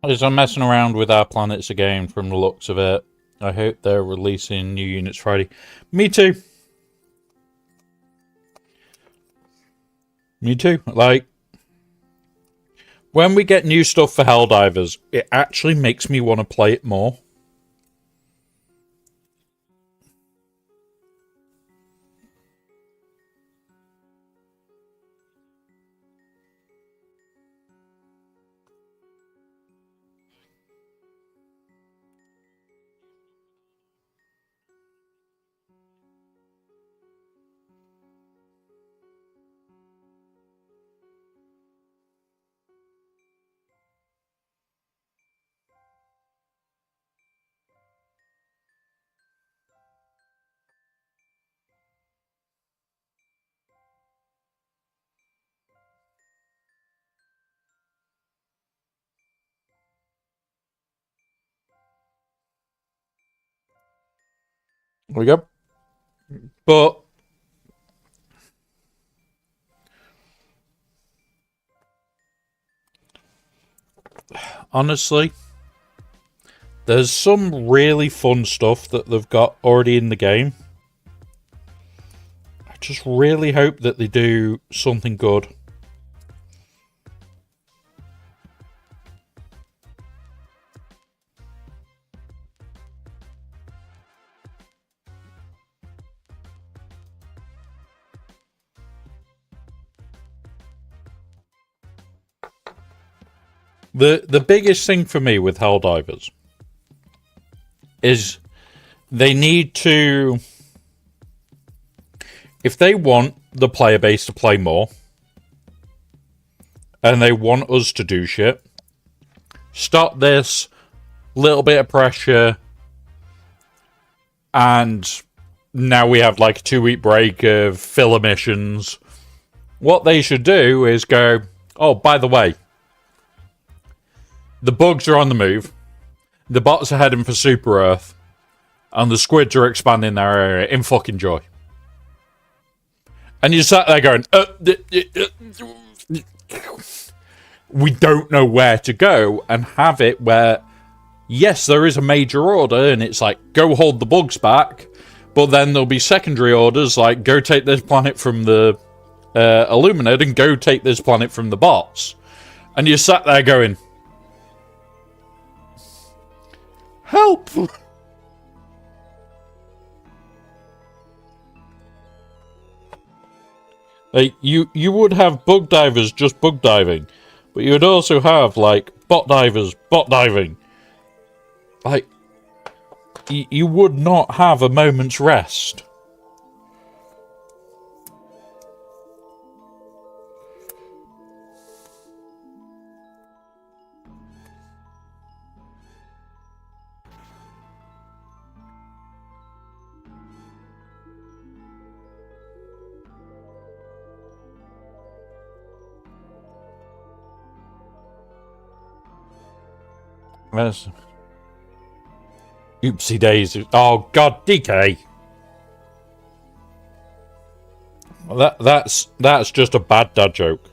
As I'm messing around with our planets again from the looks of it, I hope they're releasing new units Friday. Me too. Me too. Like, when we get new stuff for Helldivers, it actually makes me want to play it more. There we go. But honestly, there's some really fun stuff that they've got already in the game. I just really hope that they do something good. The biggest thing for me with Helldivers is they need to, if they want the player base to play more and they want us to do shit, stop this little bit of pressure, and now we have like a 2-week break of filler missions. What they should do is go, oh, by the way, the bugs are on the move, the bots are heading for Super Earth, and the squids are expanding their area in fucking joy. And you sat there going, we don't know where to go, and have it where, yes, there is a major order, and it's like, go hold the bugs back, but then there'll be secondary orders, like, go take this planet from the Illuminate, and go take this planet from the bots. And you sat there going, help! Like, you would have bug divers just bug diving, but you would also have, like, bot divers bot diving. Like, you would not have a moment's rest. Yes. Oopsie daisy. Oh god, DK. That's just a bad dad joke.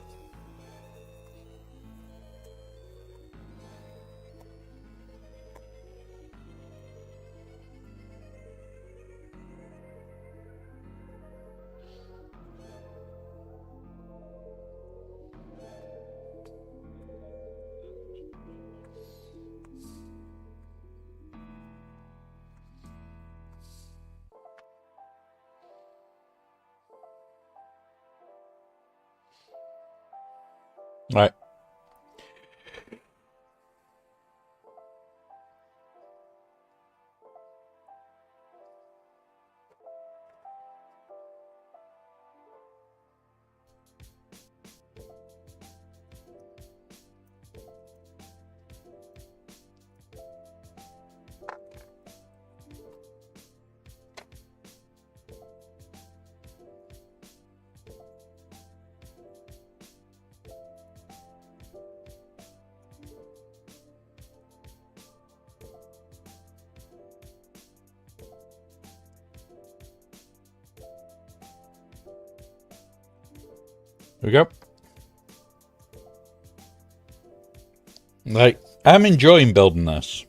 Right. There we go. Like, I'm enjoying building this.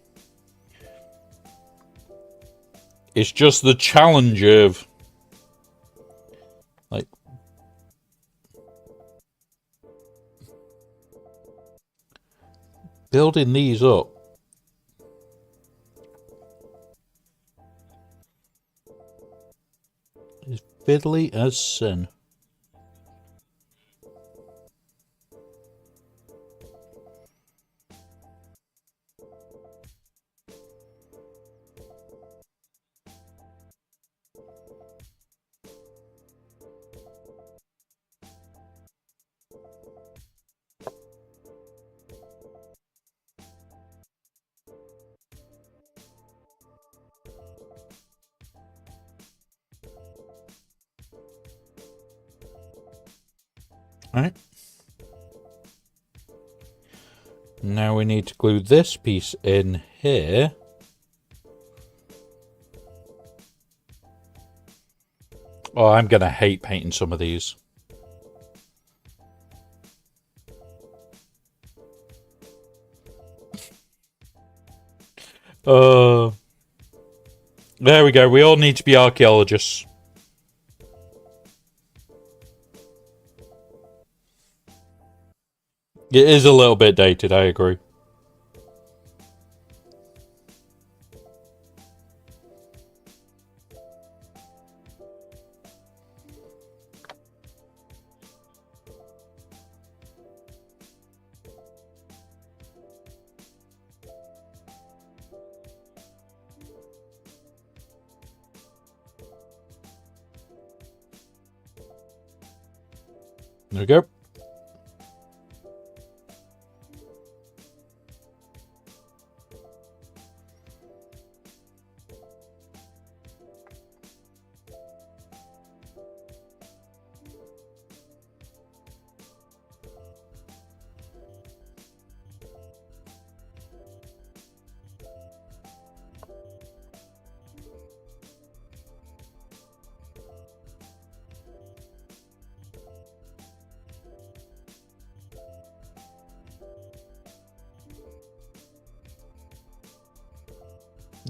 It's just the challenge of, like, building these up. Is fiddly as sin. Right. Now we need to glue this piece in here. Oh, I'm gonna hate painting some of these. There we go. We all need to be archaeologists. It is a little bit dated, I agree. There we go.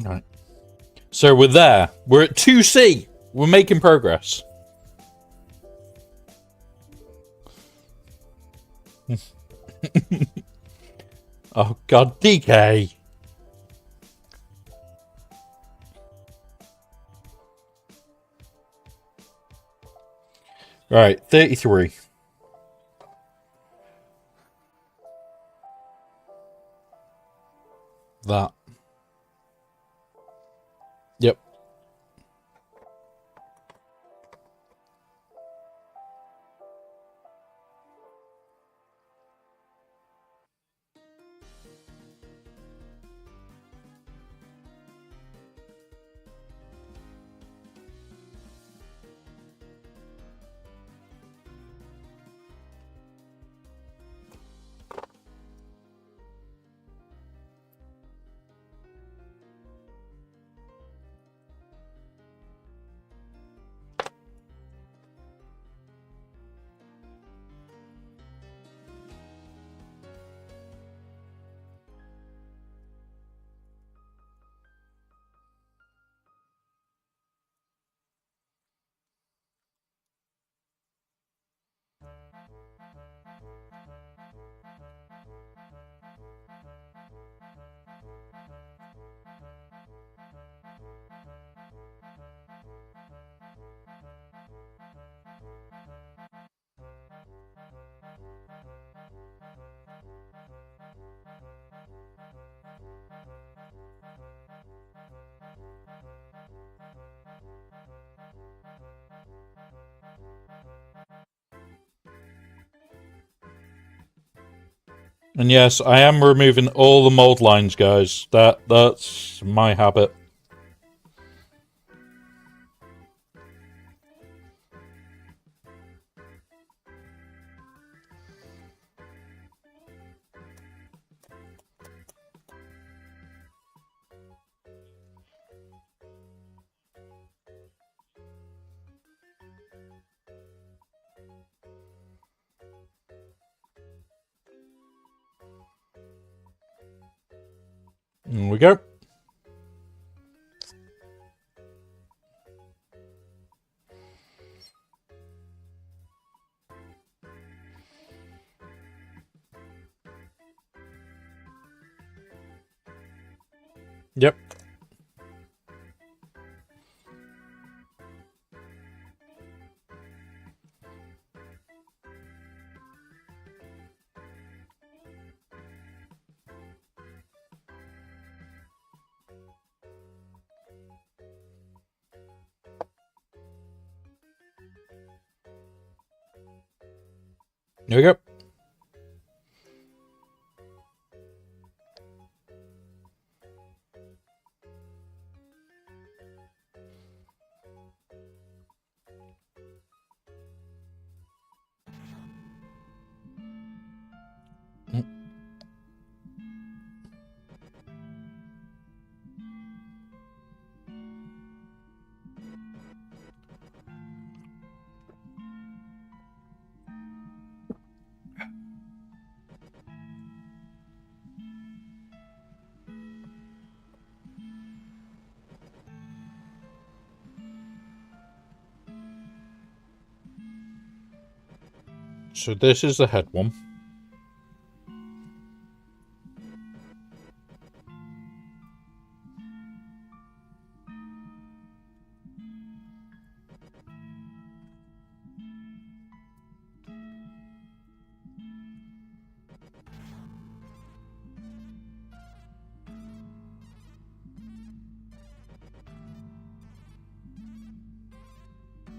Right. So we're there. We're at 2C. We're making progress. Oh god, DK. Right, 33. That. Yep. And yes, I am removing all the mold lines, guys. That's my habit. Here we go. Yep. Here we go. So this is the head one.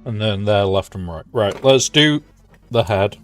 And then there, left and right. Right, let's do the head.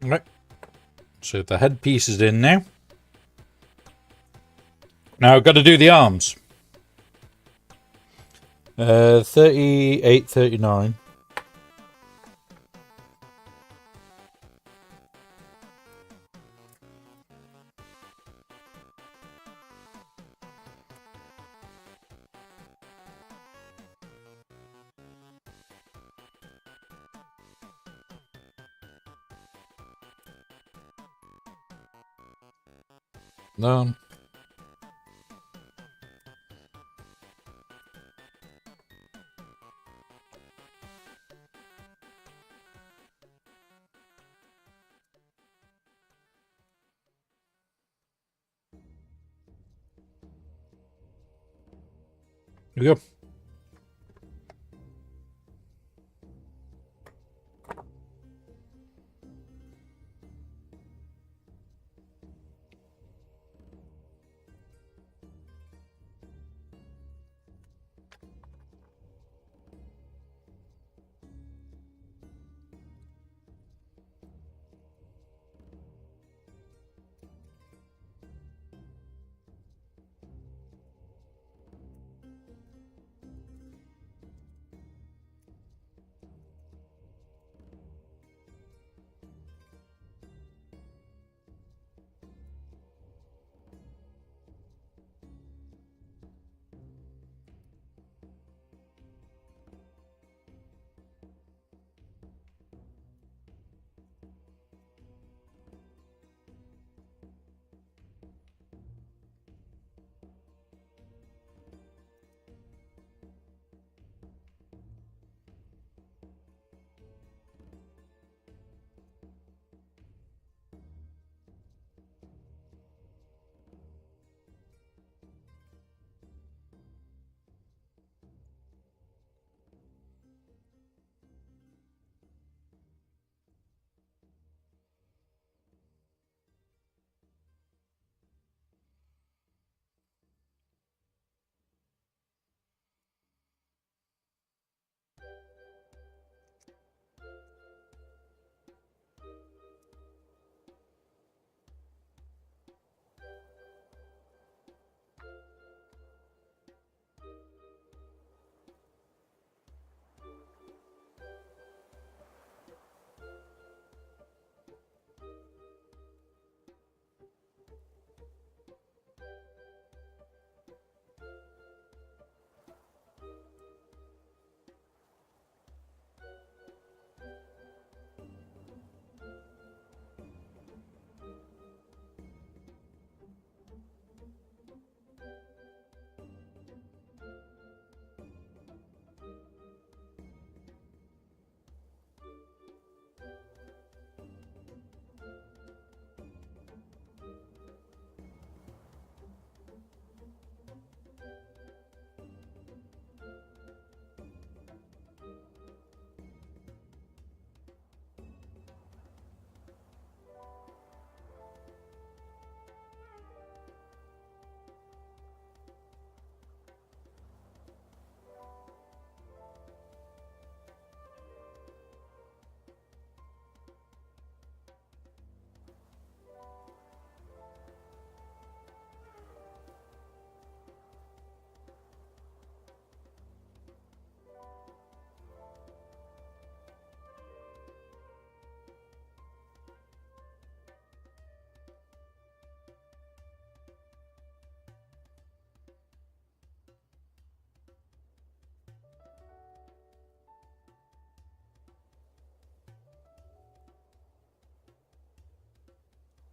Right. So the headpiece is in now. Now I've got to do the arms. 38, 39. No. Here we go.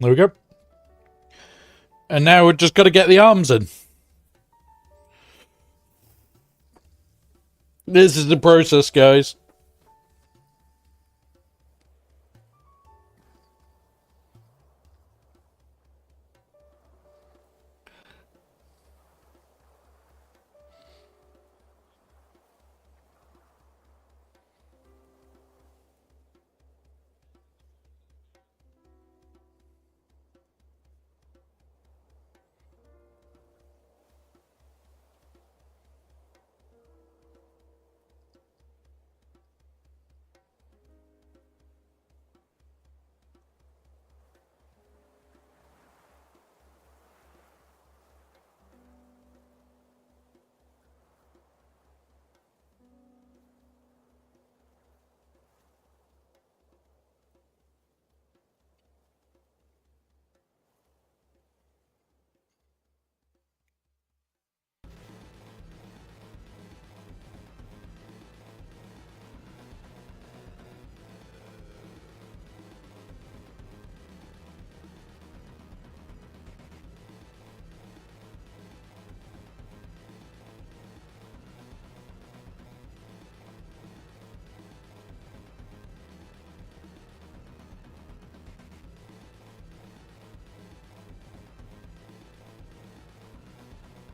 There we go. And now we've just got to get the arms in. This is the process, guys.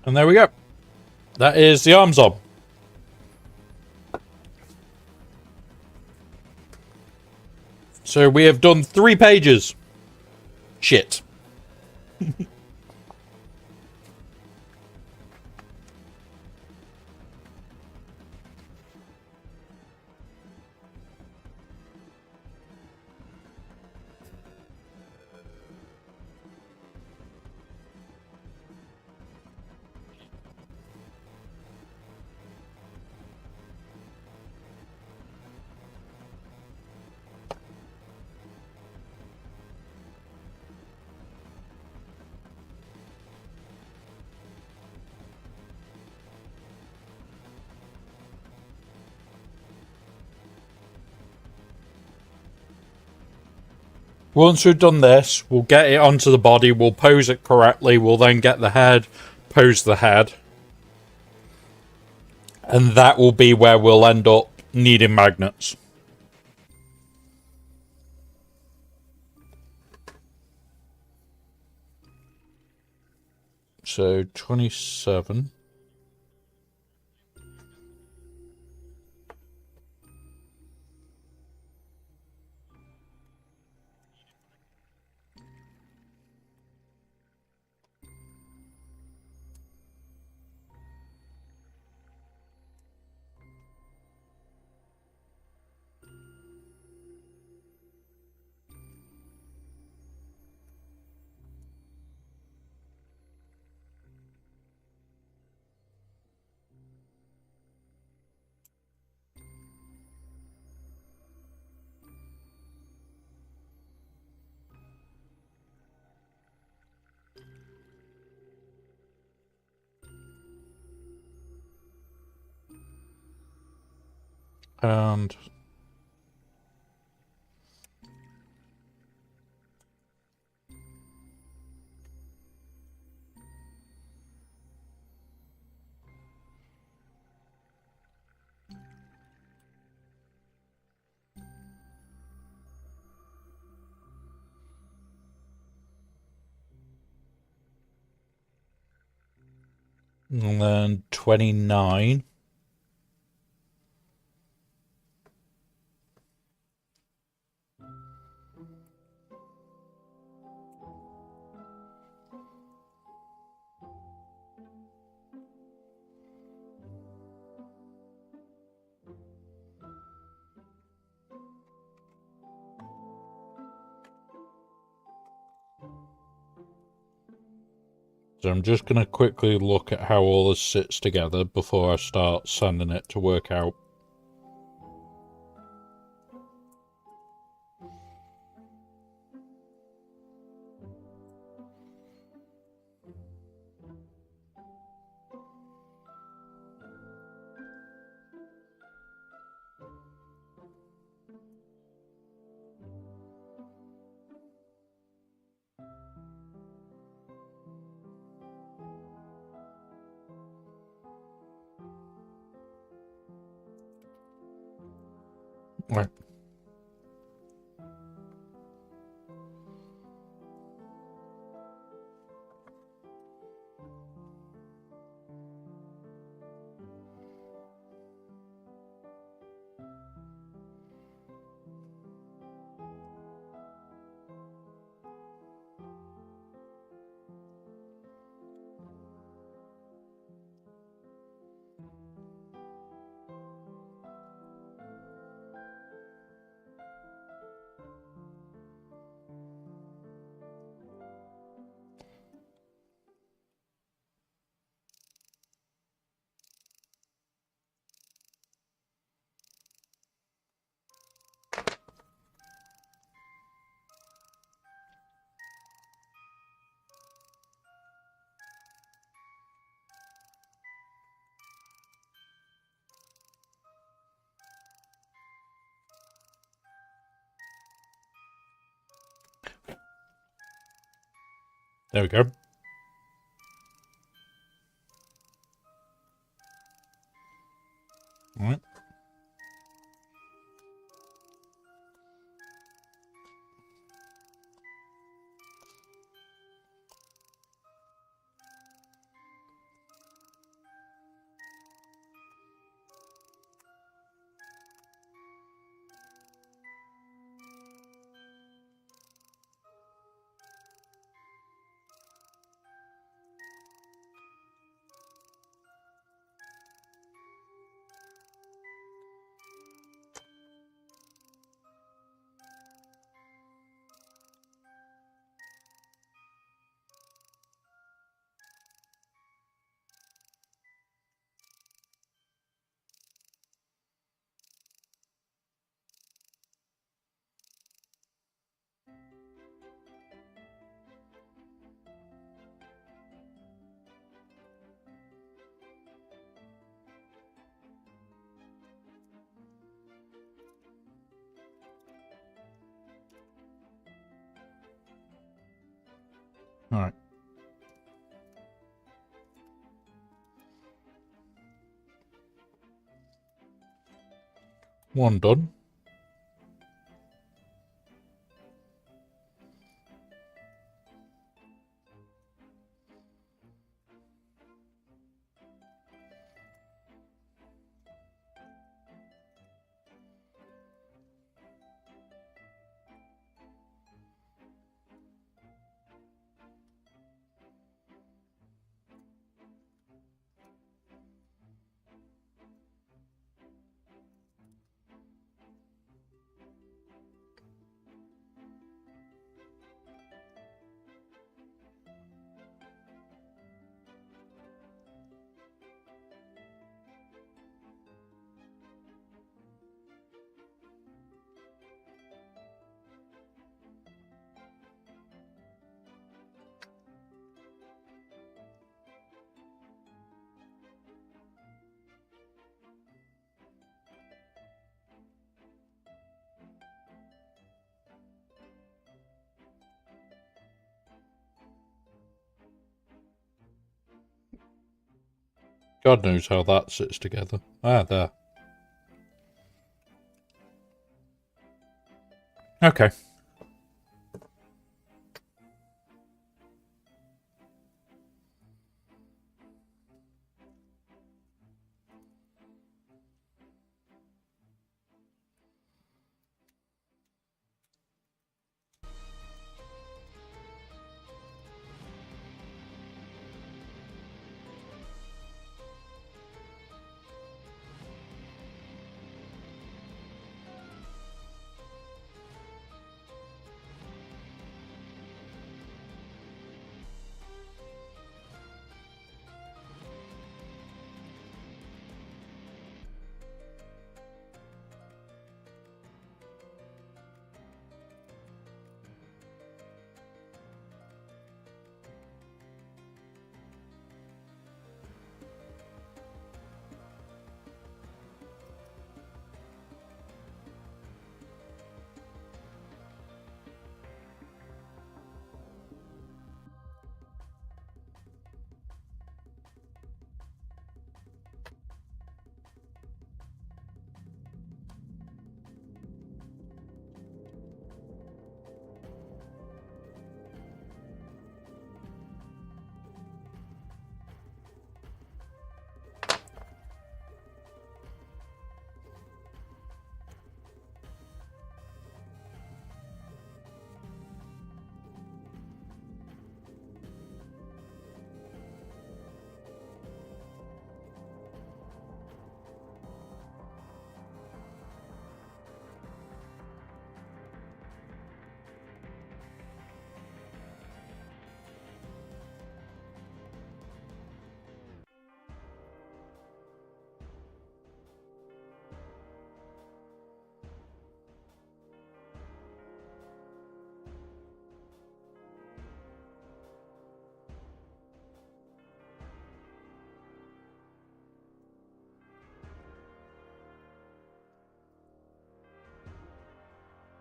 And there we go. That is the arms on. So we have done 3 pages. Shit. Once we've done this, we'll get it onto the body, we'll pose it correctly, we'll then get the head, pose the head. And that will be where we'll end up needing magnets. So, 27. And then 29. So I'm just going to quickly look at how all this sits together before I start sanding it to work out. Right. There we go. All right. Alright. One done. God knows how that sits together. Ah, there. Okay.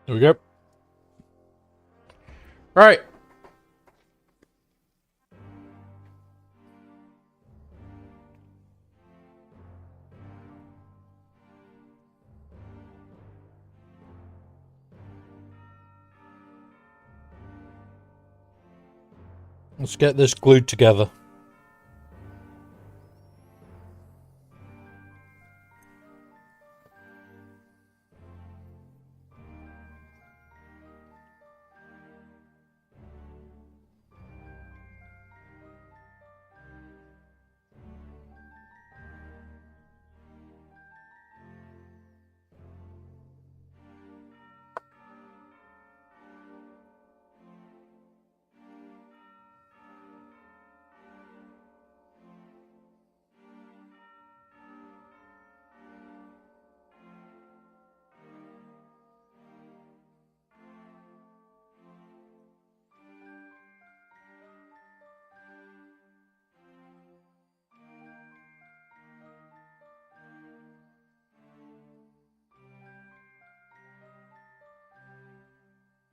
There we go. Right. Let's get this glued together.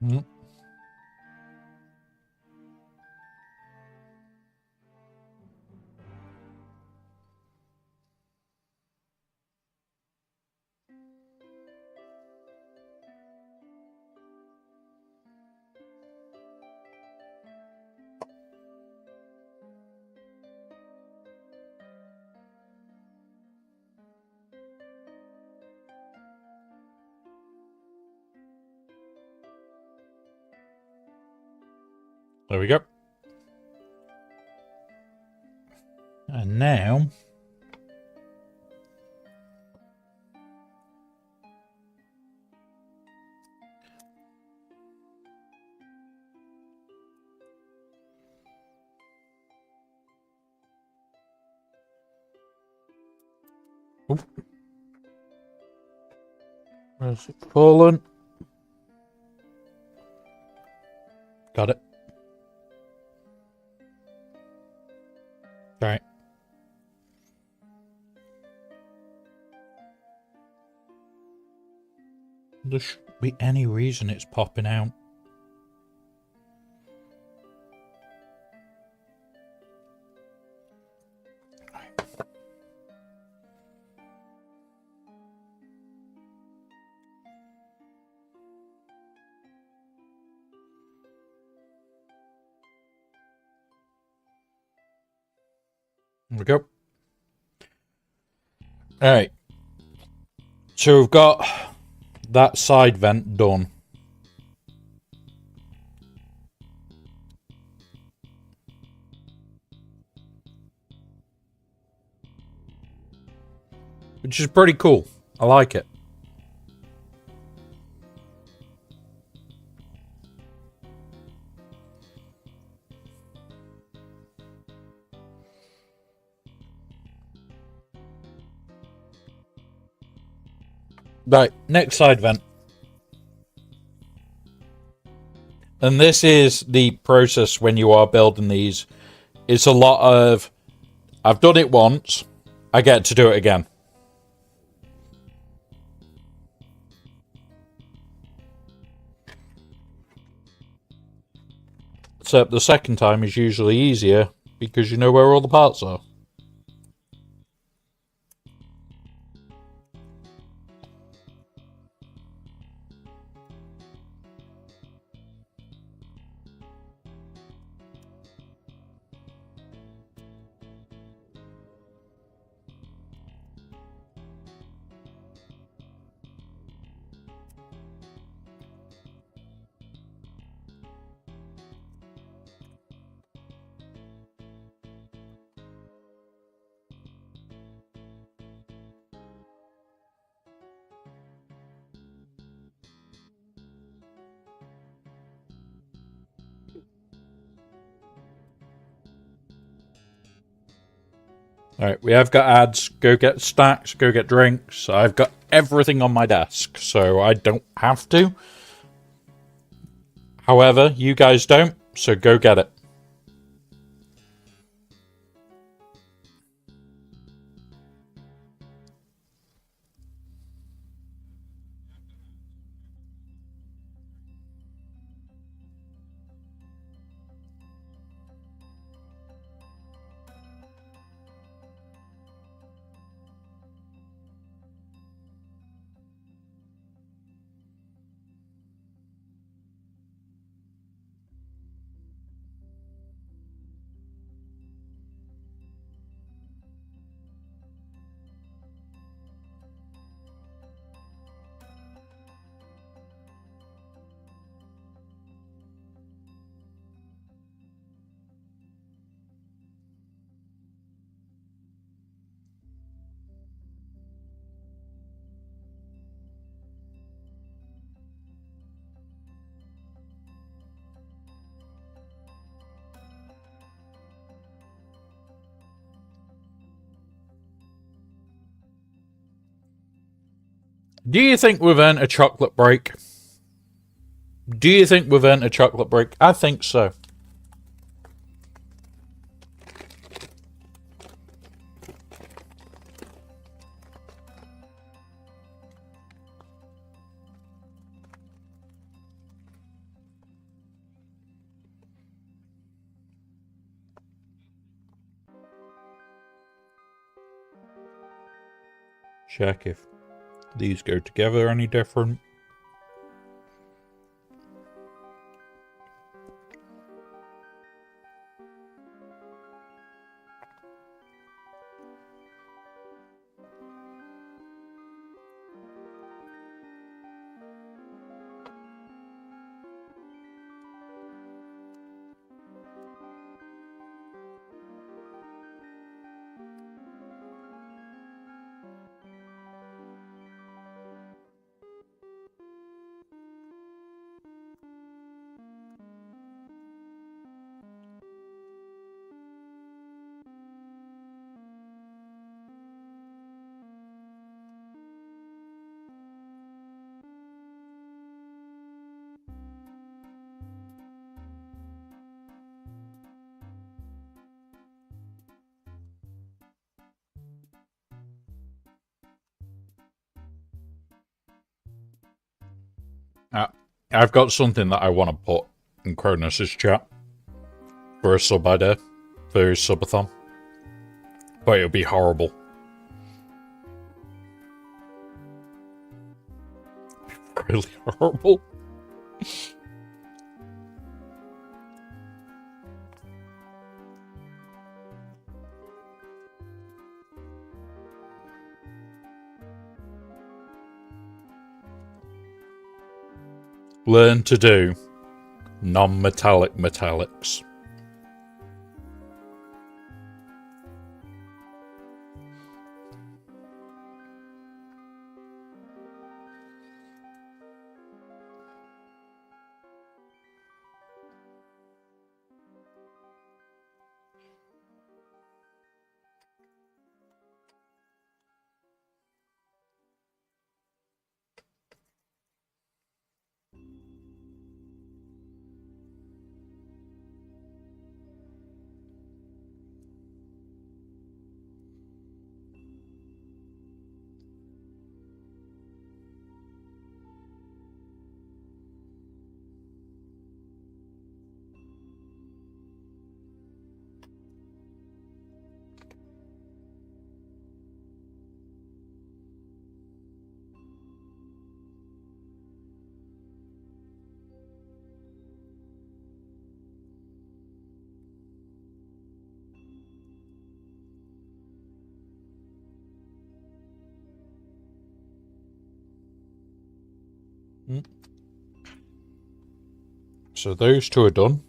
Mm. There we go. And now... Oop. Where's it fallen? Got it. Right. There shouldn't be any reason it's popping out. There we go. Alright. So we've got that side vent done. Which is pretty cool. I like it. Right, next side vent. And this is the process when you are building these. It's a lot of, I've done it once, I get to do it again. Except the second time is usually easier because you know where all the parts are. Alright, we have got ads. Go get snacks, go get drinks. I've got everything on my desk, so I don't have to. However, you guys don't, so go get it. Do you think we've earned a chocolate break? Do you think we've earned a chocolate break? I think so. Check if these go together any different. Uh, I've got something that I want to put in Kronos' chat for a sub idea, for his subathon. But it'll be horrible. Really horrible. Learn to do non-metallic metallics. So those two are done.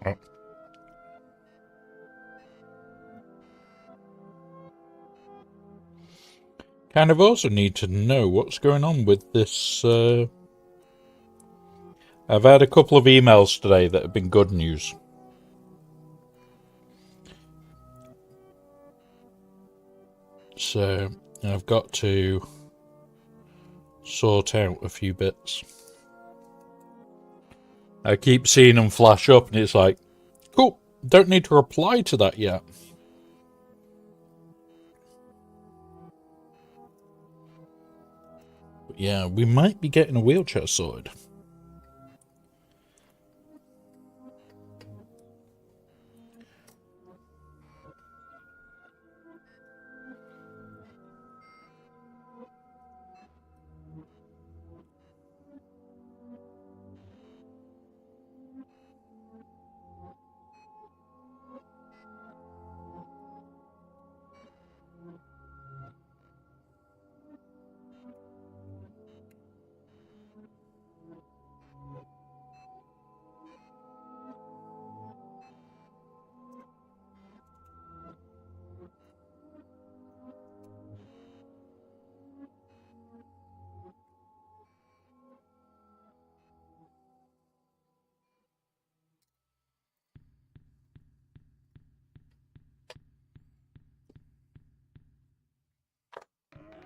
Oh. Kind of also need to know what's going on with this. I've had a couple of emails today that have been good news. So I've got to sort out a few bits. I keep seeing them flash up and it's like, cool, don't need to reply to that yet. But yeah, we might be getting a wheelchair sorted.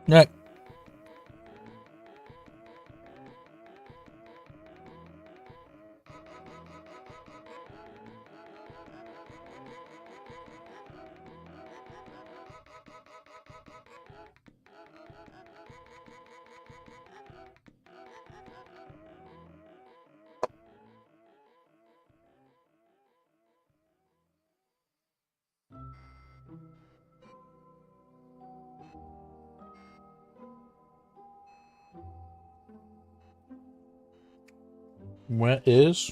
Yeah. Where is?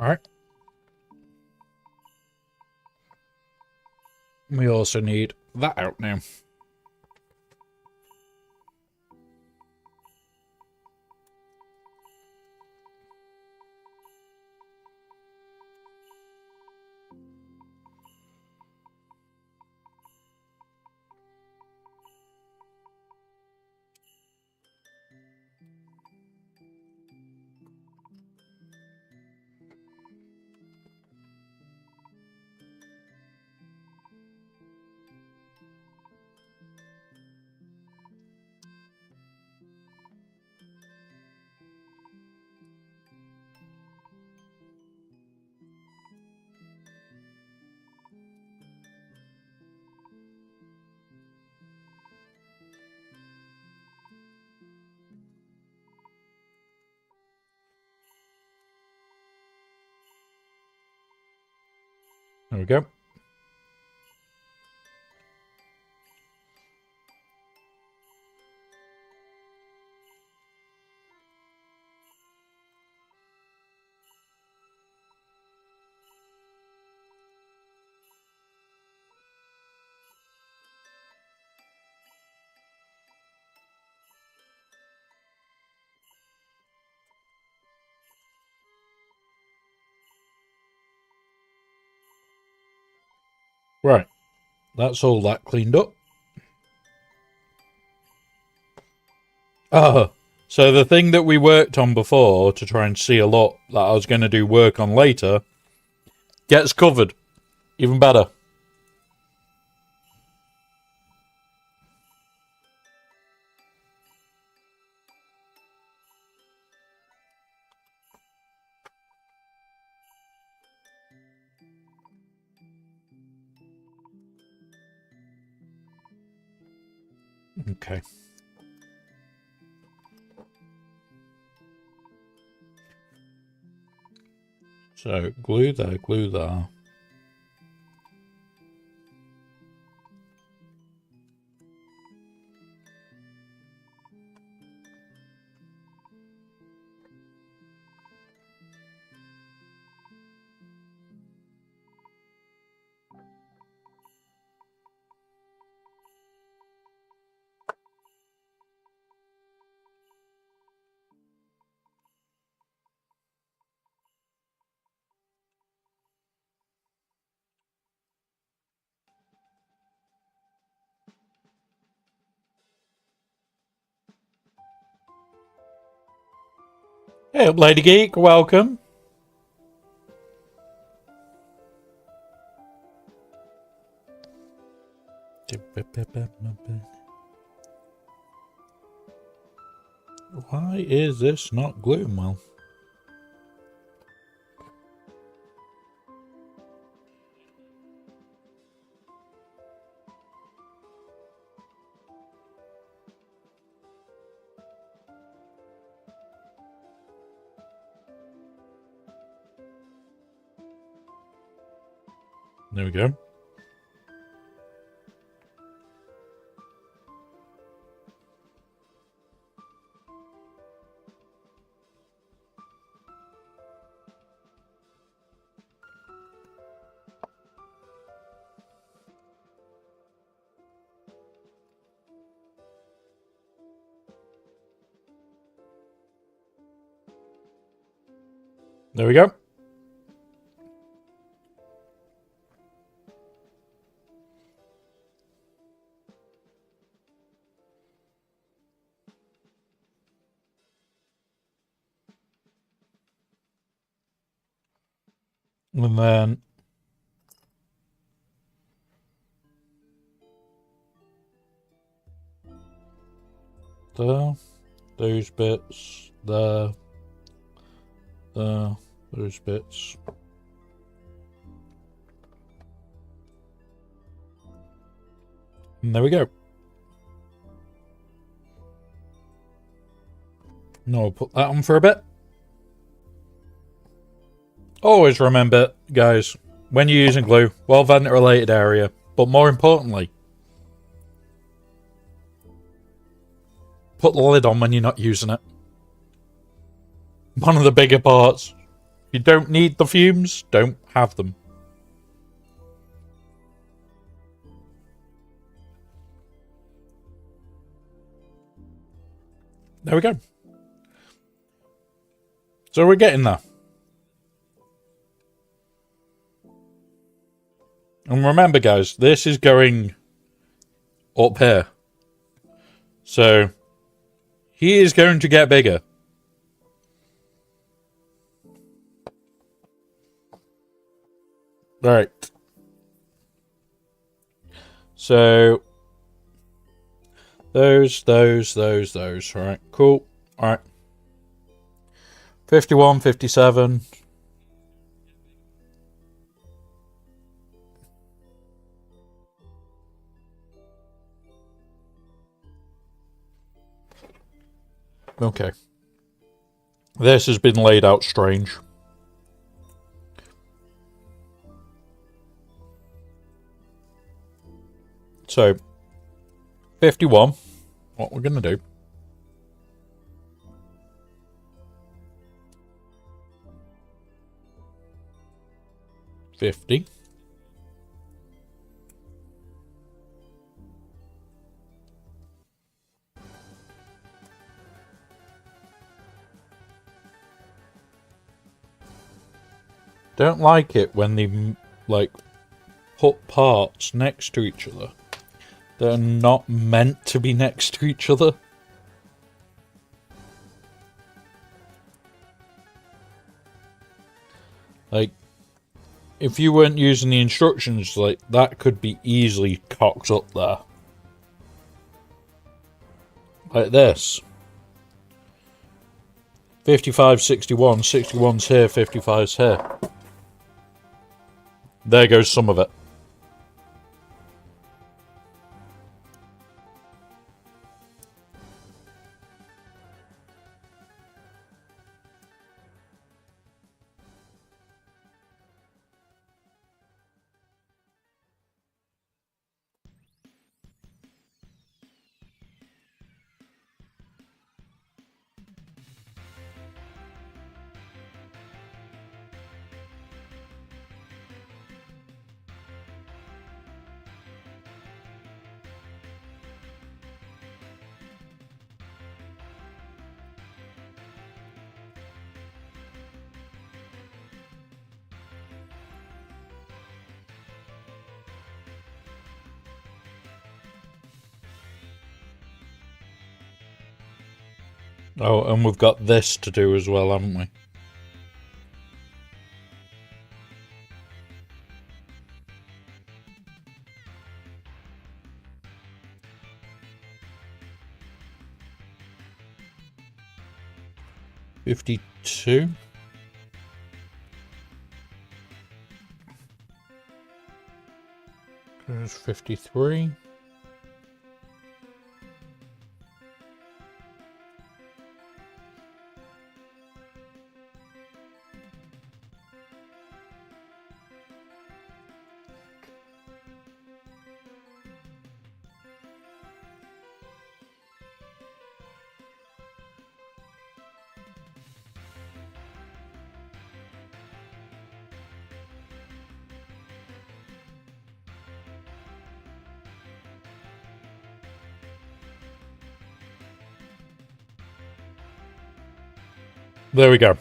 Alright. We also need that out now. There we go. Right. That's all that cleaned up. So the thing that we worked on before to try and seal up that I was going to do work on later gets covered. Even better. Okay. So glue there, glue there. Hey up, Lady Geek, welcome. Why is this not gluing well? There we go. There we go. And then there, those bits, there, those bits. And there we go. No, I'll put that on for a bit. Always remember, guys, when you're using glue, well ventilated area, but more importantly, put the lid on when you're not using it. One of the bigger parts. You don't need the fumes, don't have them. There we go. So we're getting there. And remember, guys, this is going up here. So he is going to get bigger. All right. So those. All right, cool. All right. 51, 57. Okay. This has been laid out strange. So, 51. What we're going to do. 50. Don't like it when they, like, put parts next to each other that are not meant to be next to each other. Like, if you weren't using the instructions, like, that could be easily cocked up there. Like this. 55, 61, 61's here, 55's here. There goes some of it. Oh, and we've got this to do as well, haven't we? $52. There's 53. There we go.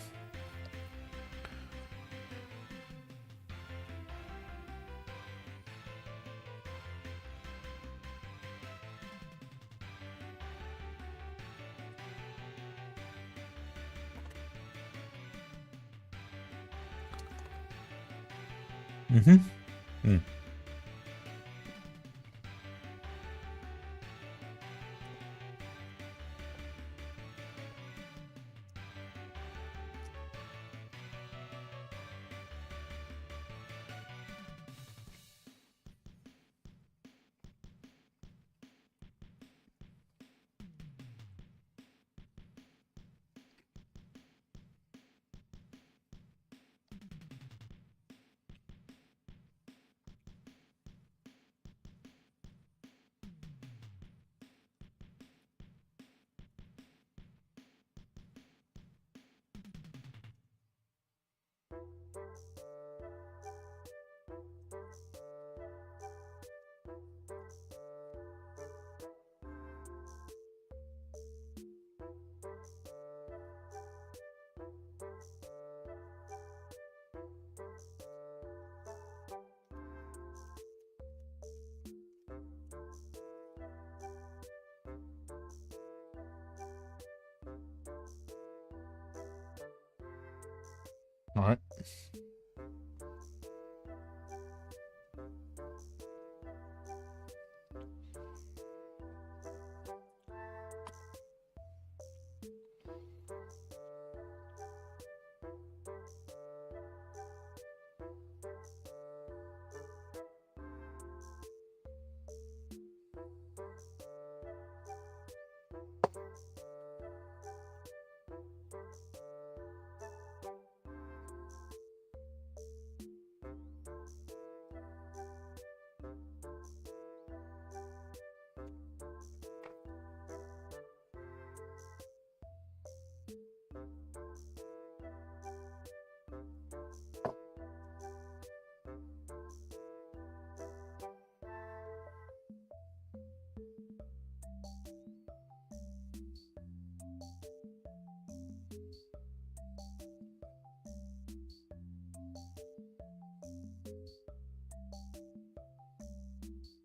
All right.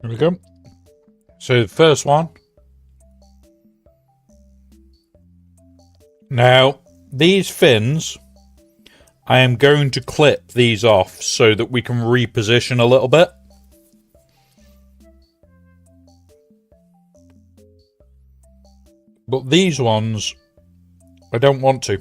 Here we go. So the first one. Now, these fins, I am going to clip these off so that we can reposition a little bit. But these ones, I don't want to.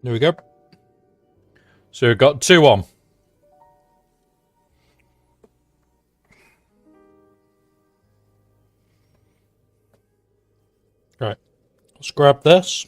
There we go. So we've got 2 on. Right. Let's grab this.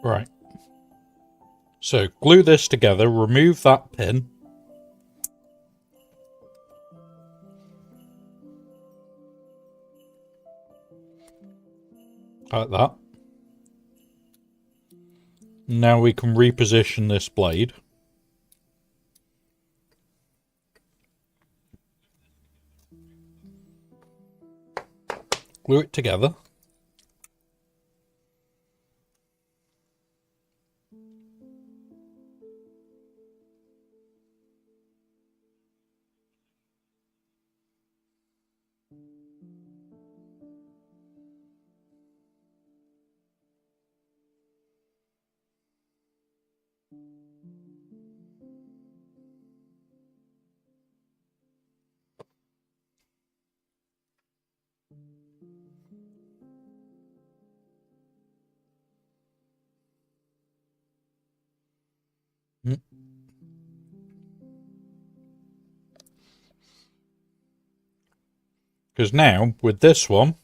Right. So glue this together, remove that pin. Like that. Now we can reposition this blade. Glue it together. Because now, with this one,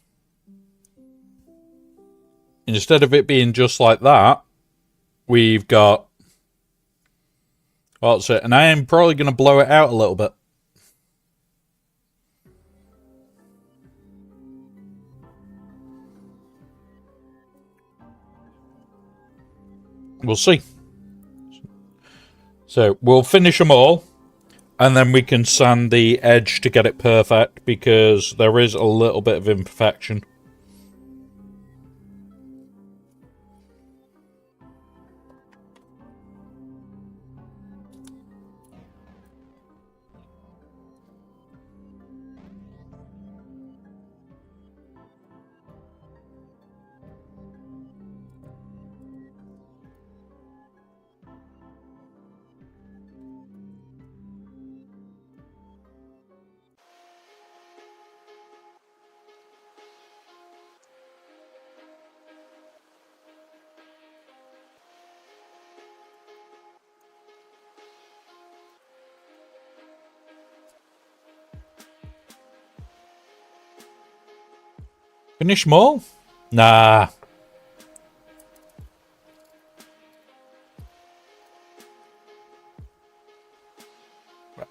instead of it being just like that, we've got... Well, that's it. And I am probably going to blow it out a little bit. We'll see. So, we'll finish them all. And then we can sand the edge to get it perfect, because there is a little bit of imperfection. Finish them all? Nah.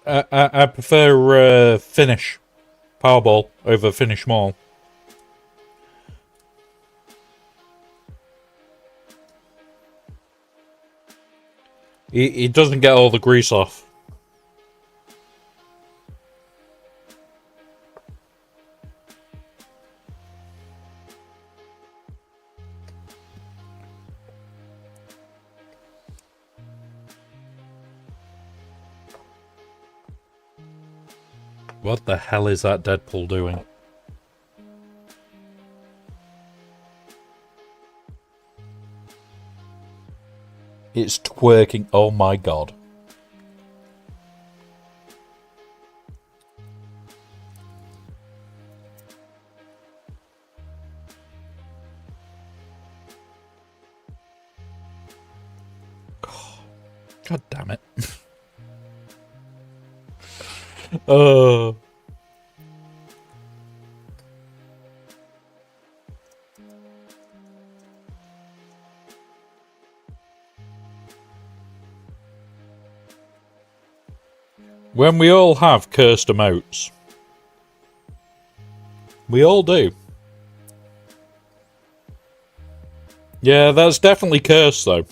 I prefer finish. Powerball over finish them all. He doesn't get all the grease off. What the hell is that Deadpool doing? It's twerking. Oh my god. God damn it. When we all have cursed emotes. We all do. Yeah, that's definitely cursed though.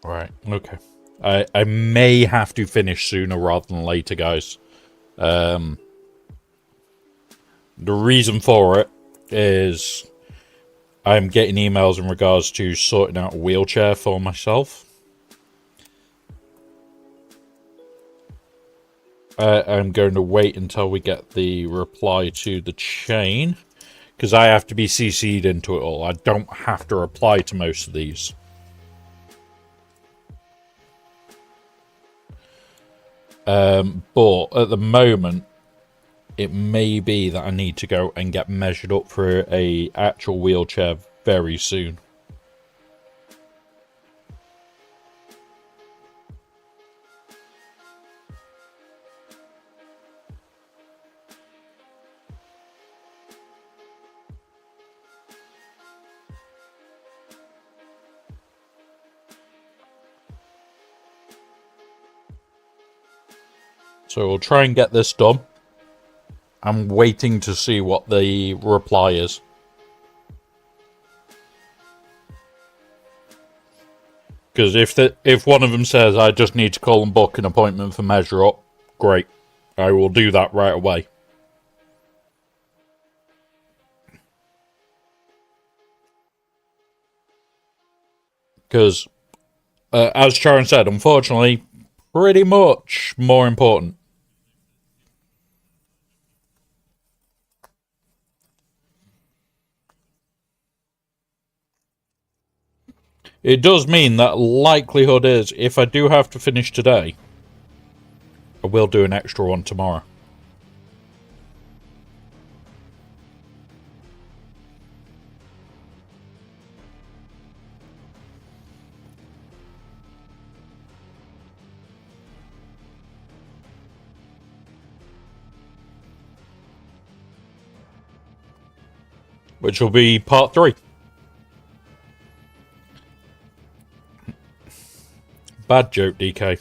Right, okay. I may have to finish sooner rather than later, guys. The reason for it is I'm getting emails in regards to sorting out a wheelchair for myself. I'm going to wait until we get the reply to the chain, because I have to be CC'd into it all. I don't have to reply to most of these. But at the moment, it may be that I need to go and get measured up for a actual wheelchair very soon. So we'll try and get this done. I'm waiting to see what the reply is. Because if one of them says I just need to call and book an appointment for measure up, great. I will do that right away. Because, as Sharon said, unfortunately, pretty much more important. It does mean that likelihood is, if I do have to finish today, I will do an extra one tomorrow. Which will be part 3. Bad joke, DK.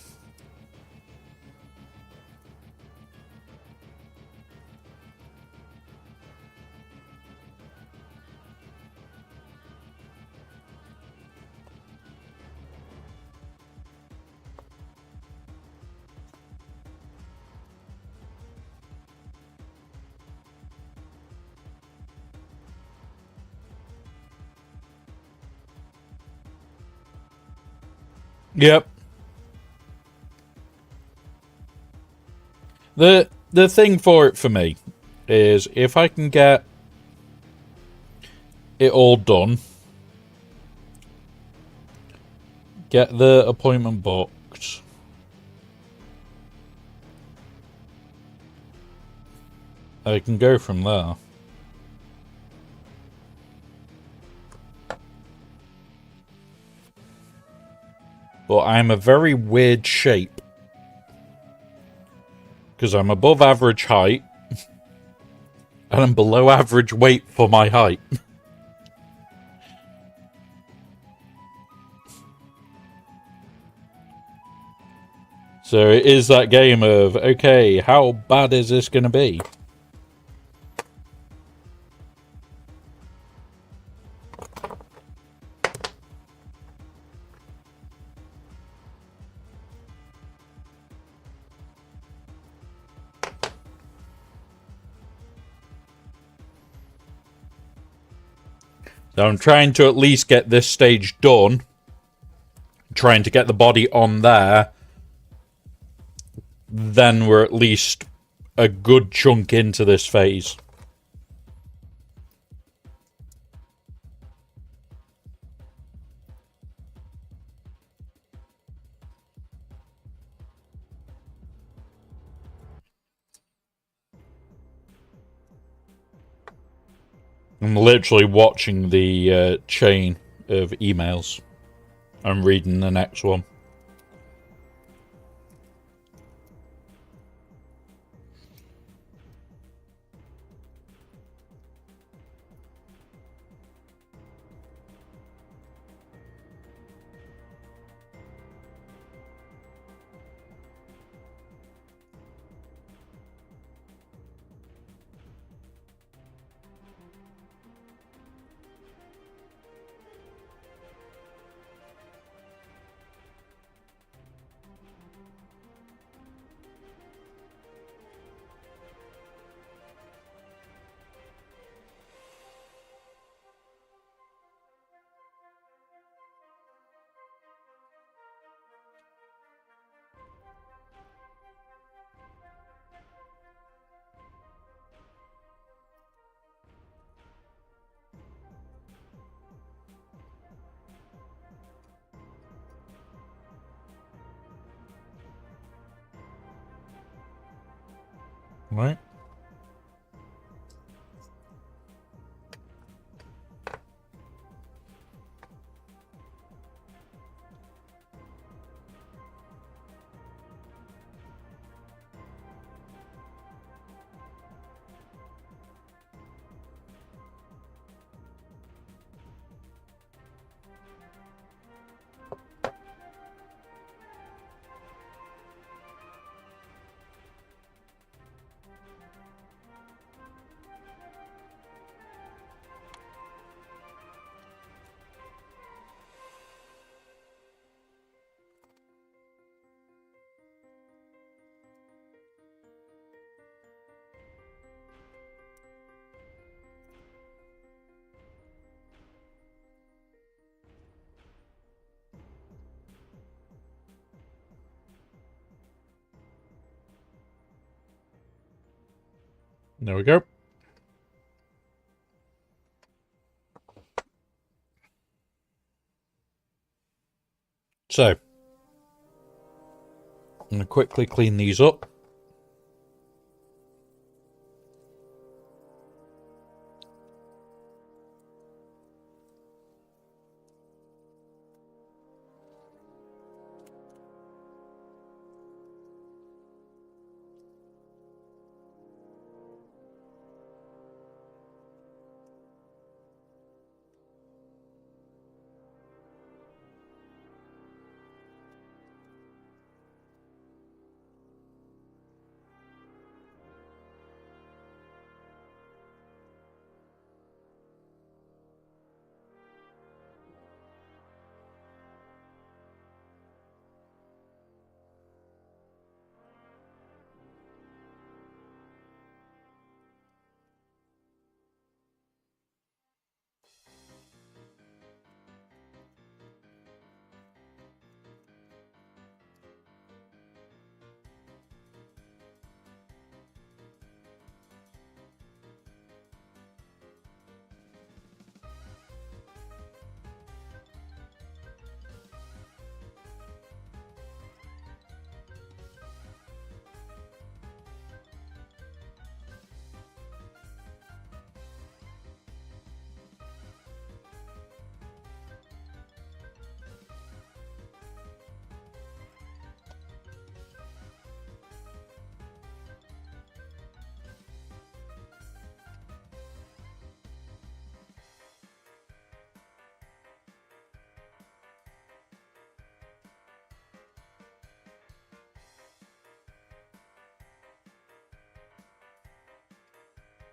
Yep. The thing for it for me is if I can get it all done, get the appointment booked, I can go from there. But I'm a very weird shape. Because I'm above average height. And I'm below average weight for my height. So it is that game of, okay, how bad is this going to be? So I'm trying to at least get this stage done. Trying to get the body on there. Then we're at least a good chunk into this phase. I'm literally watching the chain of emails. I'm reading the next one. Right. There we go. So, I'm going to quickly clean these up.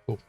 Cool.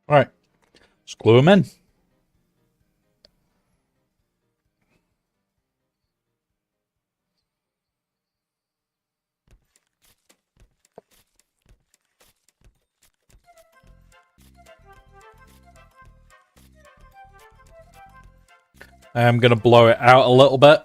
All right, let's glue them in. I'm going to blow it out a little bit.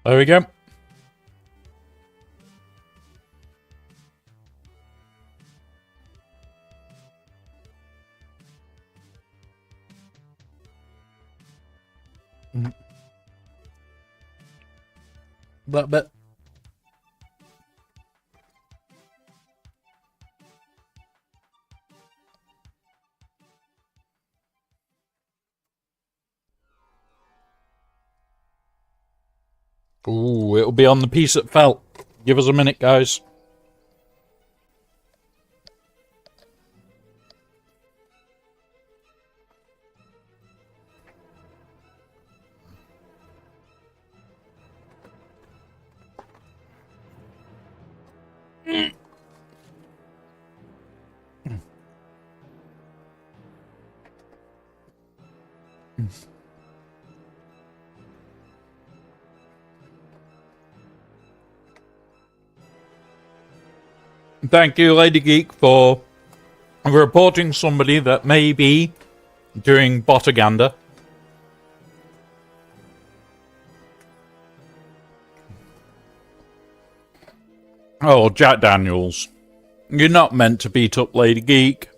There we go. That bit. Ooh, it'll be on the piece that fell. Give us a minute, guys. Thank you, Lady Geek, for reporting somebody that may be doing botaganda. Oh, Jack Daniels. You're not meant to beat up Lady Geek.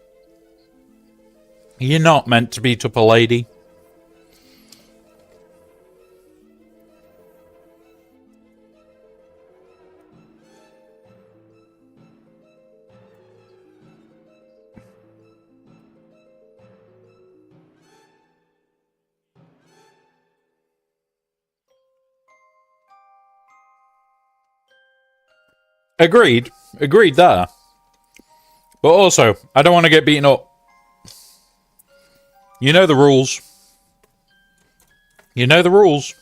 You're not meant to beat up a lady. Agreed. Agreed there. But also, I don't want to get beaten up. You know the rules. You know the rules.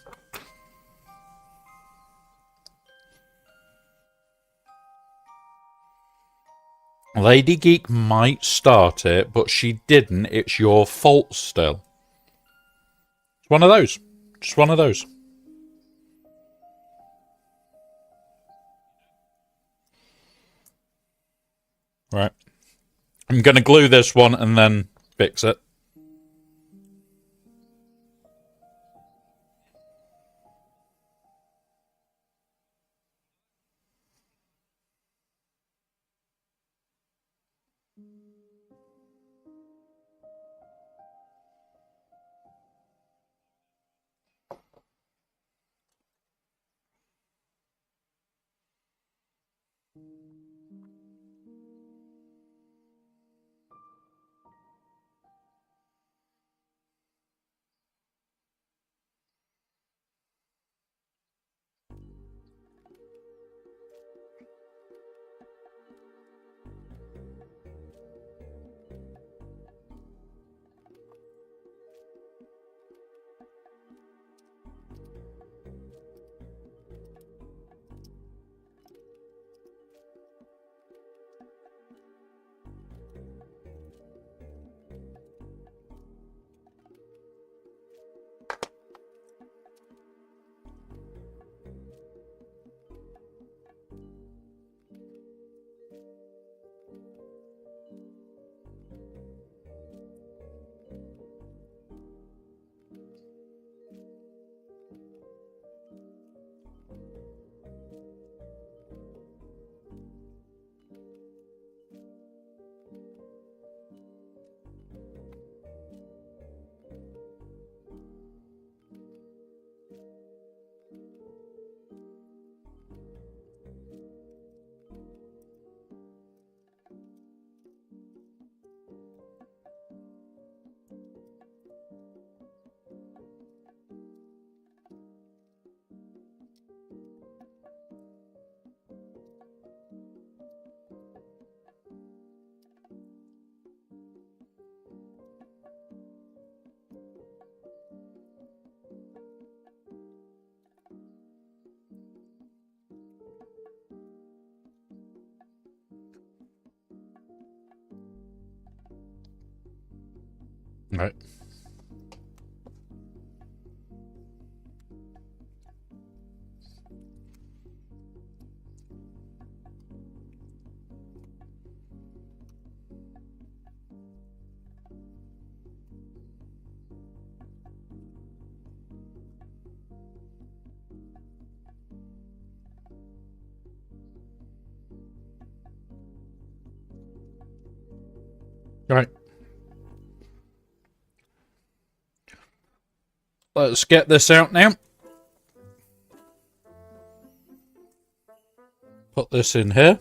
Lady Geek might start it, but she didn't. It's your fault still. It's one of those. Just one of those. Right. I'm going to glue this one and then fix it. Right. Right. Let's get this out now. Put this in here.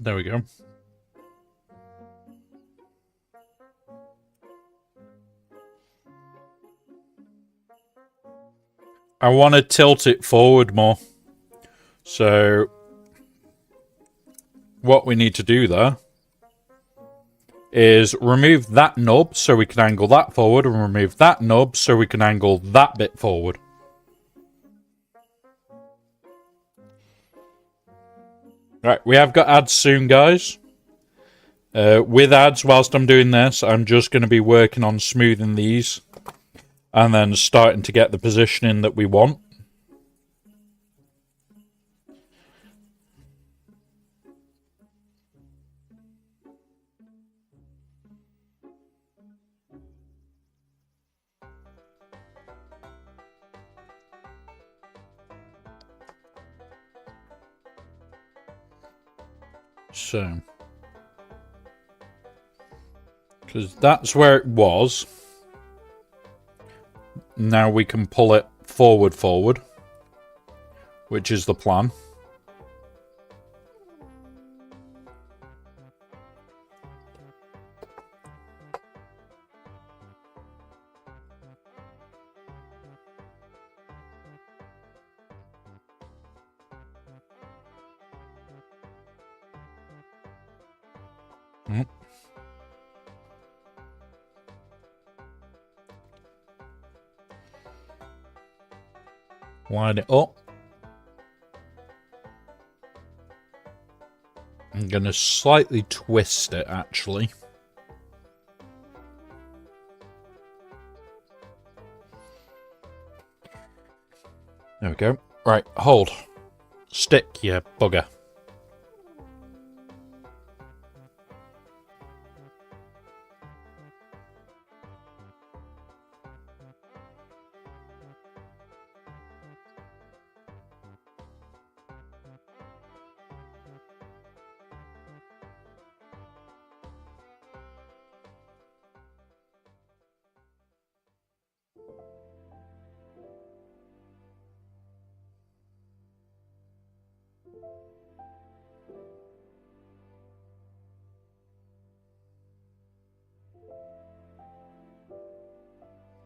There we go. I want to tilt it forward more. So what we need to do there is remove that nub so we can angle that forward, and remove that nub so we can angle that bit forward. Right, we have got ads soon, guys. With ads, whilst I'm doing this, I'm just going to be working on smoothing these and then starting to get the positioning that we want. So, because that's where it was. Now we can pull it forward, which is the plan. Line it up. I'm going to slightly twist it, actually. There we go. Right, hold. Stick, you bugger.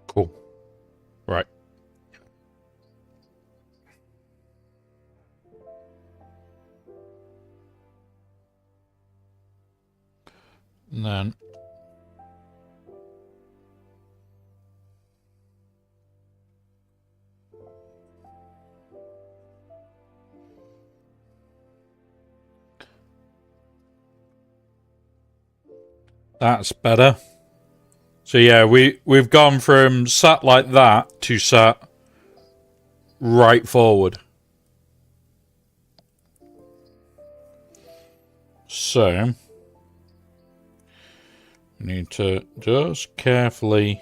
Cool. Right. And then that's better. So yeah, we've gone from sat like that to sat right forward. So we need to just carefully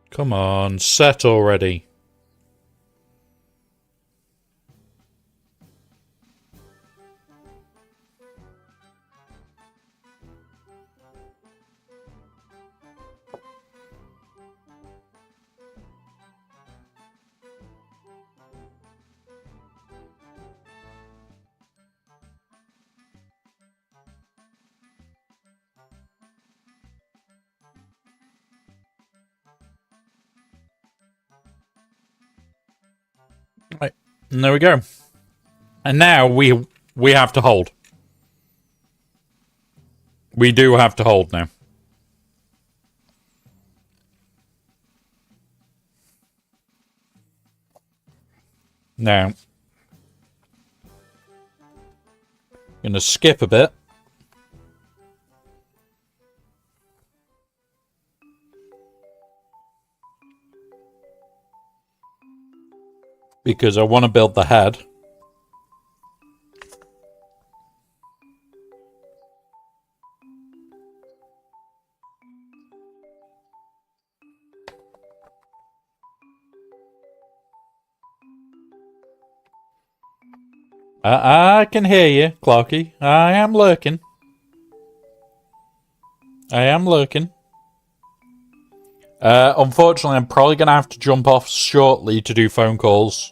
come on, set already. Right. And there we go. And now we have to hold. We do have to hold now. Now, I'm going to skip a bit. Because I want to build the head. I can hear you, Clarky. I am lurking. I am lurking. Unfortunately, I'm probably going to have to jump off shortly to do phone calls.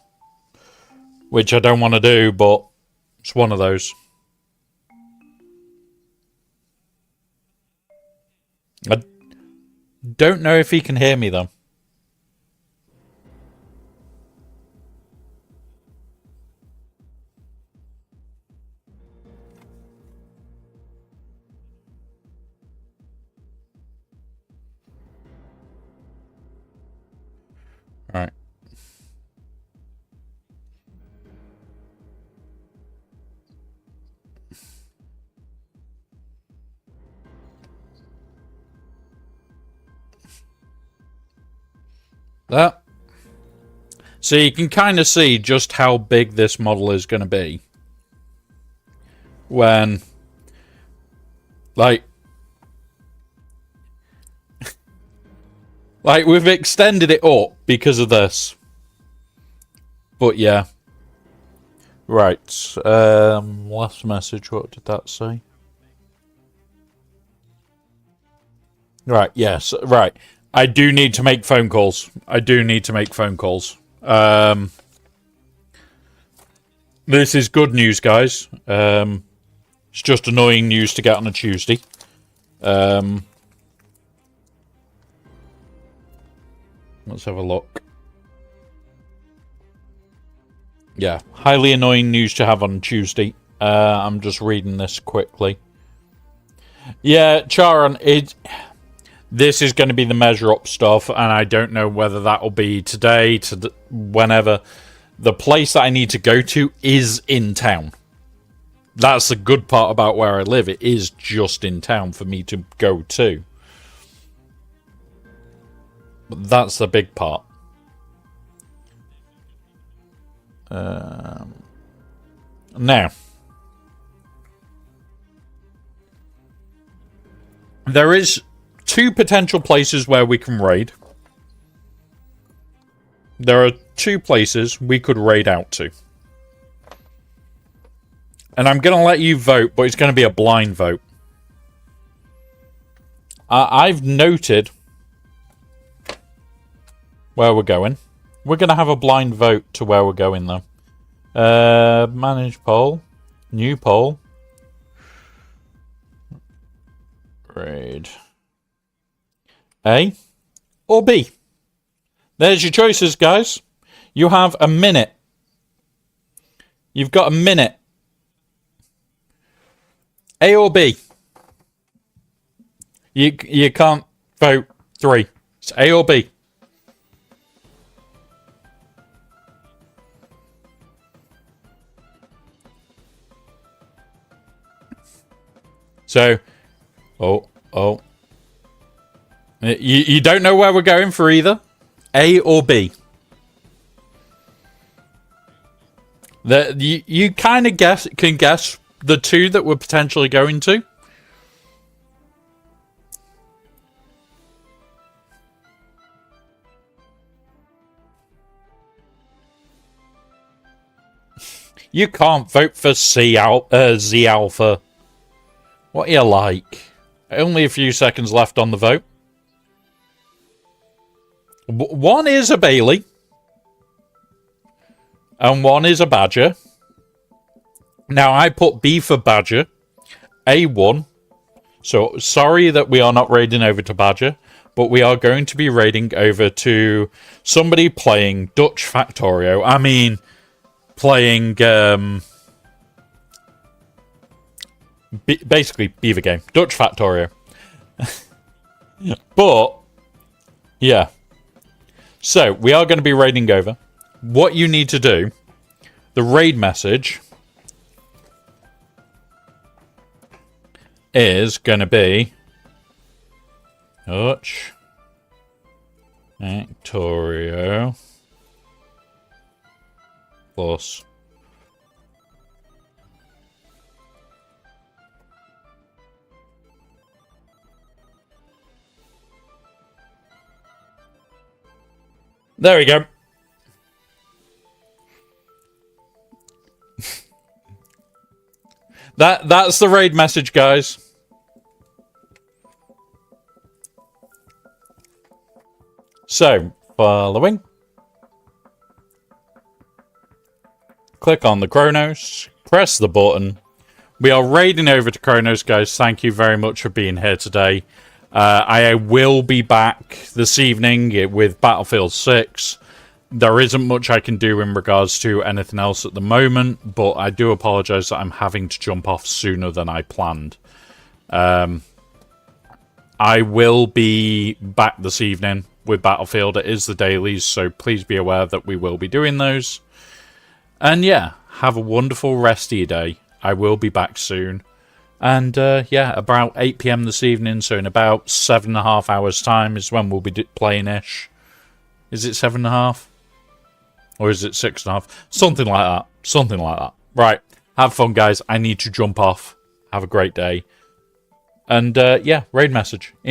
Which I don't want to do, but it's one of those. I don't know if he can hear me, though. Alright. That. So you can kind of see just how big this model is going to be. When, like, we've extended it up because of this. But yeah. Right. Last message, what did that say? Right, yes, right. I do need to make phone calls. This is good news, guys. It's just annoying news to get on a Tuesday. Let's have a look. Yeah, highly annoying news to have on Tuesday. I'm just reading this quickly. Yeah, Charon, this is going to be the measure up stuff, and I don't know whether that will be today, whenever. The place that I need to go to is in town. That's the good part about where I live. It is just in town for me to go to. But that's the big part. Now, there is 2 potential places where we can raid. There are 2 places we could raid out to. And I'm going to let you vote, but it's going to be a blind vote. I've noted where we're going. We're going to have a blind vote to where we're going, though. Manage poll. New poll. Raid. A or B? There's your choices, guys. You have a minute. You've got a minute. A or B? You can't vote 3. It's A or B. So, You don't know where we're going for either? A or B? You kind of can guess the 2 that we're potentially going to. You can't vote for Z Alpha. What are you like? Only a few seconds left on the vote. One is a Bailey. And one is a Badger. Now, I put B for Badger. A1. So, sorry that we are not raiding over to Badger. but we are going to be raiding over to somebody playing Dutch Factorio. I mean, playing basically Beaver Game, Dutch Factorio. But yeah, so we are going to be raiding over. What you need to do, the raid message is going to be Dutch Factorio plus there we go. That's the raid message, guys. So, following. Click on the Chronos. Press the button. We are raiding over to Chronos, guys. Thank you very much for being here today. I will be back this evening with Battlefield 6. There isn't much I can do in regards to anything else at the moment, but I do apologise that I'm having to jump off sooner than I planned. I will be back this evening with Battlefield. It is the dailies, so please be aware that we will be doing those. And yeah, have a wonderful rest of your day. I will be back soon. And yeah, about 8 PM this evening, so in about 7.5 hours' time is when we'll be playing-ish. Is it 7.5? Or is it 6.5? Something like that. Something like that. Right. Have fun, guys. I need to jump off. Have a great day. And yeah, raid message.